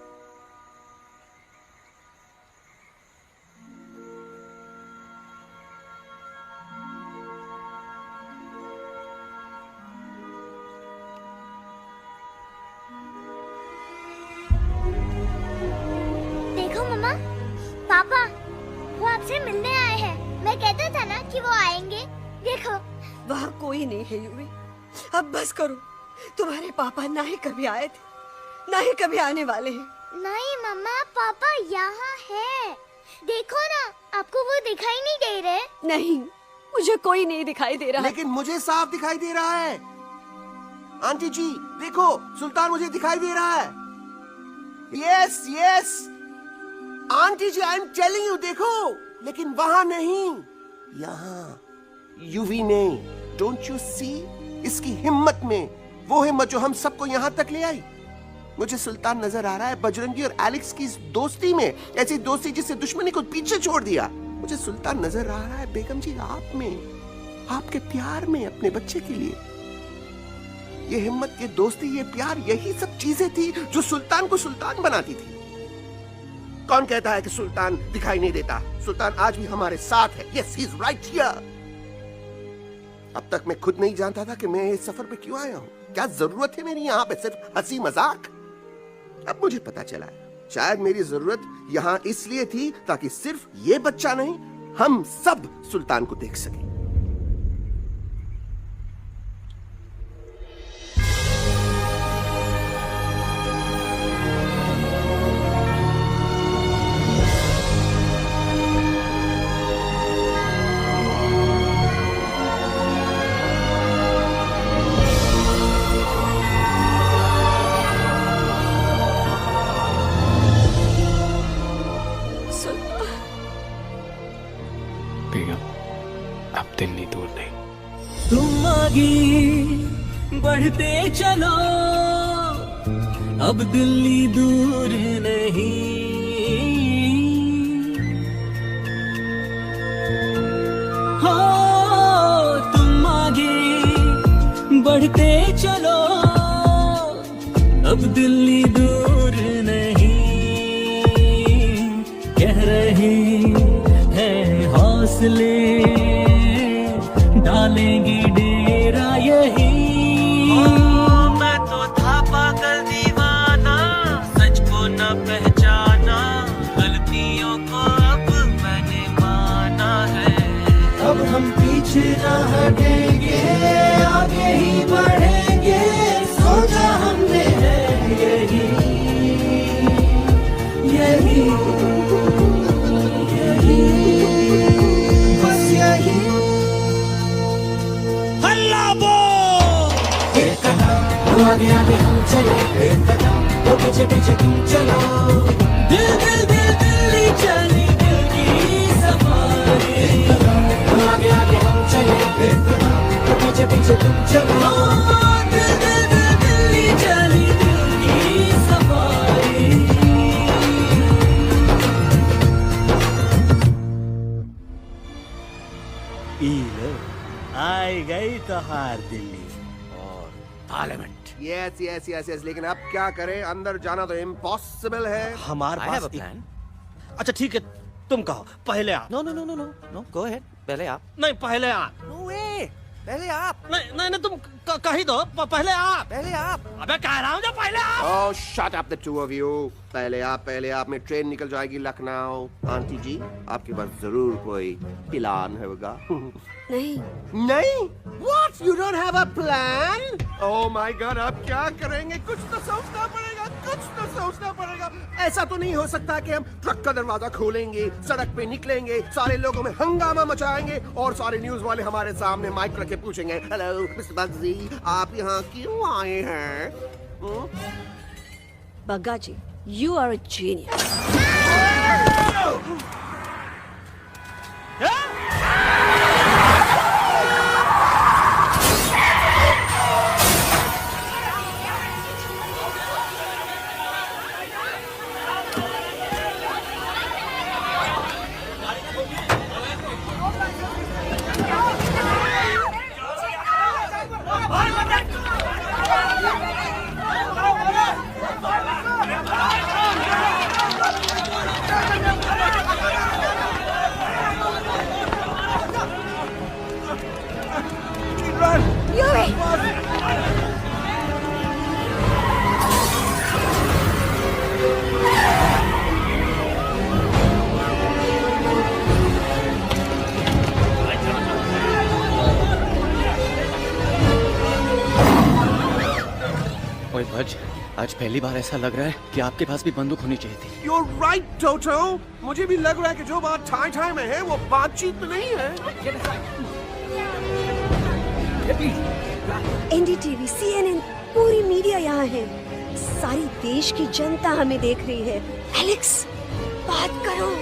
देखो मामा, पापा वो आपसे मिलने आए हैं। मैं कहता था ना कि वो आएंगे। देखो वहाँ कोई नहीं है यूवी, अब बस करो। तुम्हारे पापा ना ही कभी आए थे, ना ही कभी आने वाले हैं। नहीं मम्मा, पापा यहाँ है। देखो ना, आपको वो दिखाई नहीं दे रहे? नहीं, मुझे कोई नहीं दिखाई दे रहा। लेकिन मुझे साफ दिखाई दे रहा है। आंटी जी देखो, सुल्तान मुझे दिखाई दे रहा है। Yes yes aunty ji, I am telling you, देखो। लेकिन वहां नहीं, यहाँ यूवी नहीं। डोंट यू सी इसकी हिम्मत में, वो हिम्मत जो हम सबको यहाँ तक ले आई। मुझे सुल्तान नजर आ रहा है बजरंगी और एलेक्स की इस दोस्ती में, ऐसी दोस्ती जिससे दुश्मनी को पीछे छोड़ दिया। मुझे सुल्तान नजर आ रहा है बेगम जी आप में, आपके प्यार में अपने बच्चे के लिए। ये हिम्मत, ये दोस्ती, ये प्यार, यही सब चीजें थी जो सुल्तान को सुल्तान बनाती थी। कौन कहता है कि सुल्तान दिखाई नहीं देता? सुल्तान आज भी हमारे साथ है। Yes, he is right here. अब तक मैं खुद नहीं जानता था कि मैं इस सफर पे क्यों आया हूँ। क्या जरूरत है मेरी यहाँ पे सिर्फ हंसी मजाक? अब मुझे पता चला है, शायद मेरी जरूरत यहाँ इसलिए थी ताकि सिर्फ ये बच्चा नहीं, हम सब सुल्तान को देख सकें। दिल्ली दूर नहीं। तुम आगे बढ़ते चलो, अब दिल्ली दूर नहीं। हो तुम आगे बढ़ते चलो, अब दिल्ली दूर नहीं। कह रहे हैं हौसले, डालेंगे डेरा यही। मैं तो था पागल दीवाना, सच को न पहचाना, गलतियों को अब मैंने माना है। अब हम पीछे न हटेंगे, आगे ही बढ़ेंगे, सोचा हमने है यही यही यही, बस यही। हल्ला बोल, आगे आगे हम चले एक कदम, तो पीछे पीछे तुम चलो। दिल दिल दिल दिल्ली चली दिल की सफारी। एक कदम, तो आगे आगे हम चले एक कदम, तो पीछे पीछे तुम चलो। दिल दिल दिल दिल्ली चली दिल की सफारी। आई गई तोहार दिल्ली और parliament. Yes yes yes yes, लेकिन अब क्या करें, अंदर जाना तो इम्पॉसिबल है। हमारे I have pass a plan. अच्छा ठीक है, तुम कहो पहले आप। No no no no no no, go ahead, पहले आप। नहीं पहले आप। नो वे, पहले आप। नहीं नहीं नहीं, तुम कह ही दो पहले आप। पहले आप। अबे कह रहा हूँ जो पहले आप। Oh shut up the two of you. पहले आप में ट्रेन निकल जाएगी लखनऊ। आंटी जी, आपके पास जरूर कोई प्लान होगा। नहीं नहीं? What? You don't have a plan? Oh my God, अब क्या करेंगे? कुछ तो सोचना पड़ेगा, कुछ तो सोचना पड़ेगा। ऐसा तो नहीं हो सकता कि हम ट्रक का दरवाजा खोलेंगे, सड़क पे निकलेंगे, सारे लोगों में हंगामा मचाएंगे और सारे न्यूज वाले हमारे सामने माइक रख के पूछेंगे, हेलो मिस्टर बग्जी, आप यहाँ क्यों आए हैं? बग्गा जी, you are a genius. ओए भज, आज पहली बार ऐसा लग रहा है कि आपके पास भी बंदूक होनी चाहिए थी। You're right, Toto. मुझे भी लग रहा है कि जो बात ठाई ठाई में है वो बातचीत में नहीं है। NDTV, CNN, पूरी मीडिया यहाँ है। सारी देश की जनता हमें देख रही है। एलेक्स, बात करो।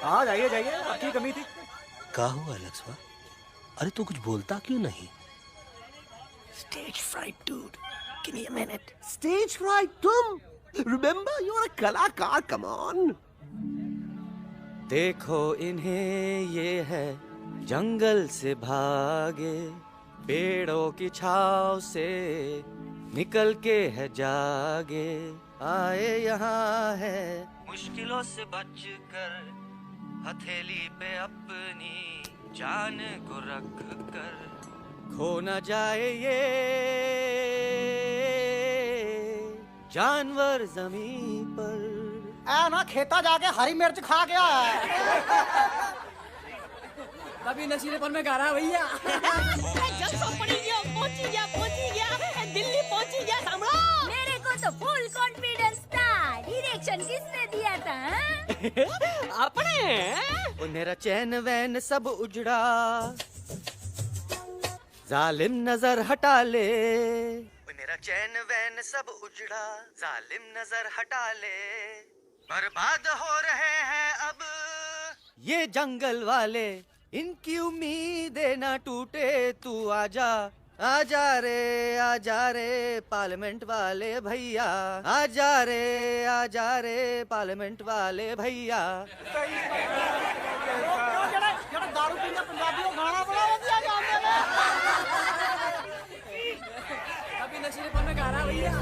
हाँ जाइए जाइए, आपकी कमी थी। क्या हुआ लक्ष्मण? अरे तू कुछ बोलता क्यों नहीं? Stage fright, dude. Give me a minute. Stage fright, तुम? Remember, you're a कलाकार. Come on. देखो इन्हें, ये है जंगल से भागे, पेड़ों की छाव से निकल के है जागे, आए यहाँ है मुश्किलों से बचकर, हथेली पे अपनी जान को रख कर, खो न जाए ये जानवर जमीन पर। ना खेता जाके हरी मिर्च खा गया है। कभी नशीलेपन में गा रहा है भैया। पहुंची गया दिल्ली पहुंची गया सामने। मेरे को तो फुल कॉन्फिडेंस था। डायरेक्शन किसने दिया था? अपने। वो मेरा चैन वैन सब उजड़ा, जालिम नजर हटा ले। वो मेरा चैन वैन सब उजड़ा, जालिम नजर हटा ले, बर्बाद हो रहे हैं अब ये जंगल वाले, इनकी उम्मीदें ना टूटे, तू आजा आजा रे पार्लियामेंट वाले भैया, आजा रे पार्लियामेंट वाले भैया। दारू पीने पंजाबियों गाना बड़ा दिया जाता है। कभी नशीलेपन में गा रहा है भैया।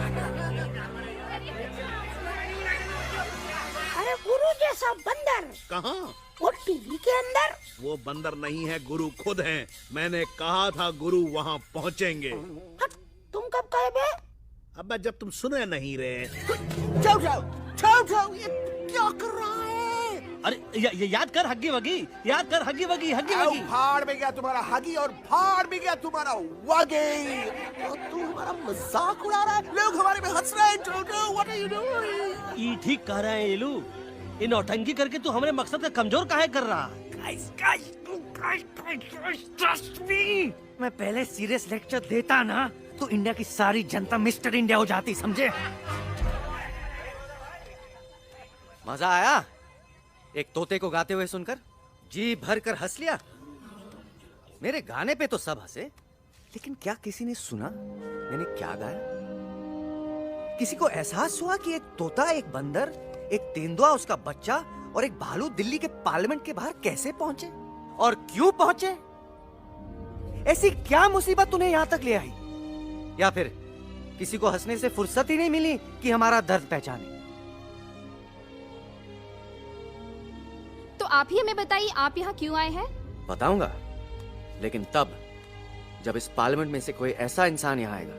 अरे गुरु जैसा बंदर कहाँ? वो टीवी के अंदर। वो बंदर नहीं है, गुरु खुद हैं। मैंने कहा था गुरु वहाँ पहुँचेंगे। तुम कब कहे बे? अब जब तुम सुने नहीं रहे। जाओ, ये क्या कर रहा है? अरे याद कर हग्गी वगी, याद कर हग्गी वगी, हग्गी वगी। फाड़ में गया तुम्हारा हगी और फाड़ में गया तुम्हारा वगी। और तू हमारा मजाक उड़ा रहा है, लोग हमारे में हंस रहे हैं। What are you doing? ये ठीक कह रहे हैं येलू, ये नौटंकी करके तू हमारे मकसद का कमजोर काहे कर रहा है? ट्रस्ट मी, मैं पहले सीरियस लेक्चर देता ना तो इंडिया की सारी जनता मिस्टर इंडिया हो जाती, समझे? मजा आया एक तोते को गाते हुए सुनकर? जी भर कर हंस लिया। मेरे गाने पे तो सब हंसे, लेकिन क्या किसी ने सुना मैंने क्या गाया? किसी को एहसास हुआ कि एक तोता, एक बंदर, एक तेंदुआ, उसका बच्चा और एक भालू दिल्ली के पार्लियामेंट के बाहर कैसे पहुंचे और क्यों पहुंचे? ऐसी क्या मुसीबत उन्हें यहां तक ले आई? या फिर किसी को हंसने से फुर्सत ही नहीं मिली कि हमारा दर्द पहचाने? तो आप ही हमें बताइए, आप यहाँ क्यों आए हैं? बताऊंगा, लेकिन तब जब इस पार्लियामेंट में से कोई ऐसा इंसान यहाँ आएगा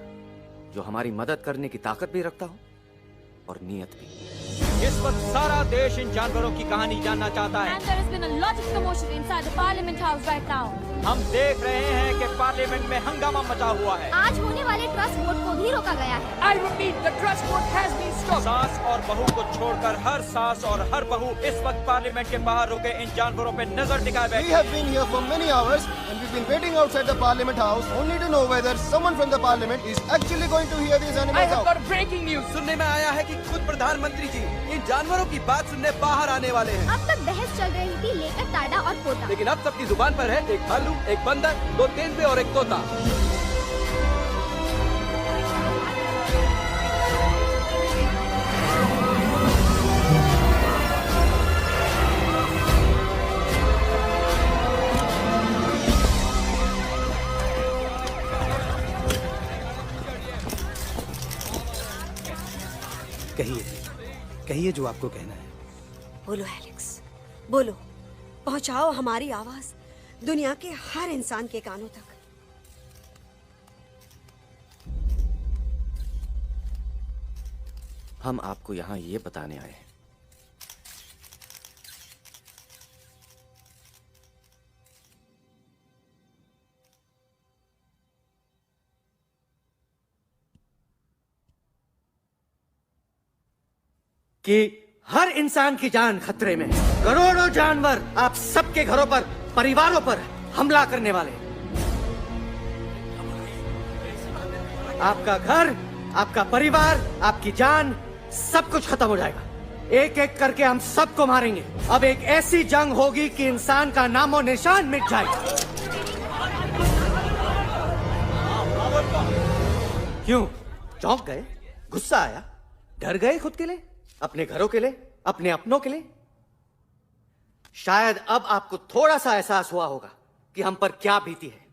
जो हमारी मदद करने की ताकत भी रखता हो और नीयत भी। इस वक्त सारा देश इन जानवरों की कहानी जानना चाहता है। And there has been a lot of commotion inside the Parliament House right now. हम देख रहे हैं कि पार्लियामेंट में हंगामा मचा हुआ है। आज होने वाले ट्रस्ट वोट को भी रोका गया है। I repeat, the trust vote has been stopped. सास और बहू को छोड़कर हर सास और हर बहू इस वक्त पार्लियामेंट के बाहर रुके इन जानवरों पे नजर टिकाए बैठे। We have been here for many hours and we've been waiting outside the Parliament House only to know whether someone from the Parliament is actually going to hear these animals out. I have got breaking news. सुनने में आया है कि खुद प्रधानमंत्री जी इन जानवरों की बात सुनने बाहर आने वाले हैं। अब तक बहस चल रही थी लेकर टाडा और पोता, लेकिन अब सबकी जुबान पर है एक भालू, एक बंदर, दो तेंदुए और एक तोता। कहिए जो आपको कहना है। बोलो एलेक्स, बोलो, पहुंचाओ हमारी आवाज दुनिया के हर इंसान के कानों तक। हम आपको यहाँ ये बताने आए हैं कि हर इंसान की जान खतरे में है। करोड़ों जानवर आप सबके घरों पर, परिवारों पर हमला करने वाले। आपका घर, आपका परिवार, आपकी जान, सब कुछ खत्म हो जाएगा। एक एक करके हम सबको मारेंगे। अब एक ऐसी जंग होगी कि इंसान का नामो निशान मिट जाएगा। क्यों चौंक गए? गुस्सा आया? डर गए खुद के लिए, अपने घरों के लिए, अपने अपनों के लिए? शायद अब आपको थोड़ा सा एहसास हुआ होगा कि हम पर क्या बीती है,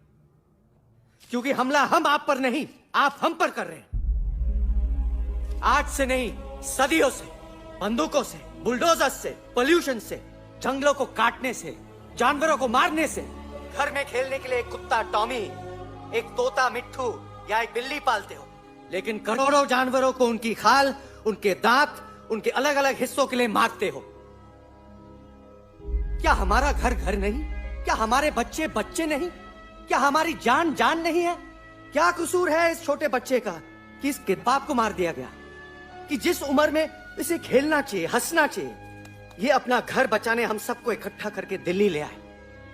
क्योंकि हमला हम आप पर नहीं, आप हम पर कर रहे हैं। आज से नहीं, सदियों से, बंदूकों से, बुलडोजर से, पोल्यूशन से, जंगलों को काटने से, जानवरों को मारने से। घर में खेलने के लिए एक कुत्ता टॉमी, एक तोता मिट्ठू या एक बिल्ली पालते हो, लेकिन करोड़ों जानवरों को उनकी खाल, उनके दांत, उनके अलग अलग हिस्सों के लिए मारते हो। क्या हमारा घर घर नहीं? क्या हमारे बच्चे बच्चे नहीं? क्या हमारी जान जान नहीं है? क्या कसूर है इस छोटे बच्चे का कि इस किताब को मार दिया गया, कि जिस उम्र में इसे खेलना चाहिए, हंसना चाहिए? ये अपना घर बचाने हम सबको इकट्ठा करके दिल्ली ले आए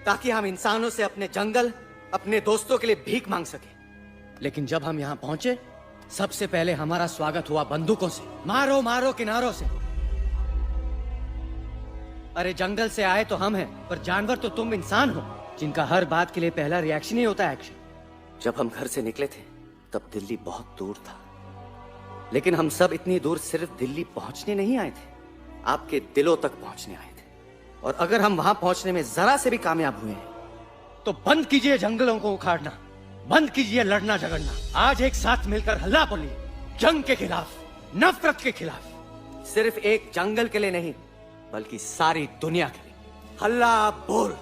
ताकि हम इंसानों से अपने जंगल, अपने दोस्तों के लिए भीख मांग सके। लेकिन जब हम यहाँ पहुंचे, सबसे पहले हमारा स्वागत हुआ बंदूकों से। मारो मारो किनारों से। अरे जंगल से आए तो हम हैं, पर जानवर तो तुम इंसान हो, जिनका हर बात के लिए पहला रिएक्शन ही होता है एक्शन। जब हम घर से निकले थे तब दिल्ली बहुत दूर था, लेकिन हम सब इतनी दूर सिर्फ दिल्ली पहुंचने नहीं आए थे, आपके दिलों तक पहुंचने आए थे। और अगर हम वहां पहुंचने में जरा से भी कामयाब हुए हैं तो बंद कीजिए जंगलों को उखाड़ना, बंद कीजिए लड़ना झगड़ना। आज एक साथ मिलकर हल्ला बोलिए, जंग के खिलाफ, नफरत के खिलाफ। सिर्फ एक जंगल के लिए नहीं, बल्कि सारी दुनिया के लिए। हल्ला बोल,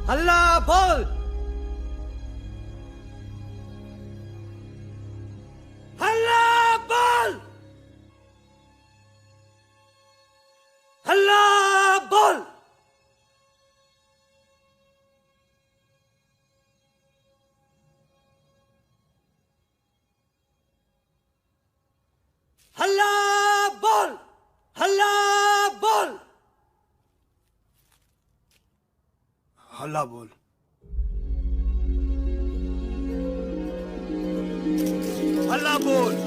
हल्ला बोल, हल्ला बोल। हल्ला बोल, हल्ला बोल, हल्ला बोल। हल्ला बोल।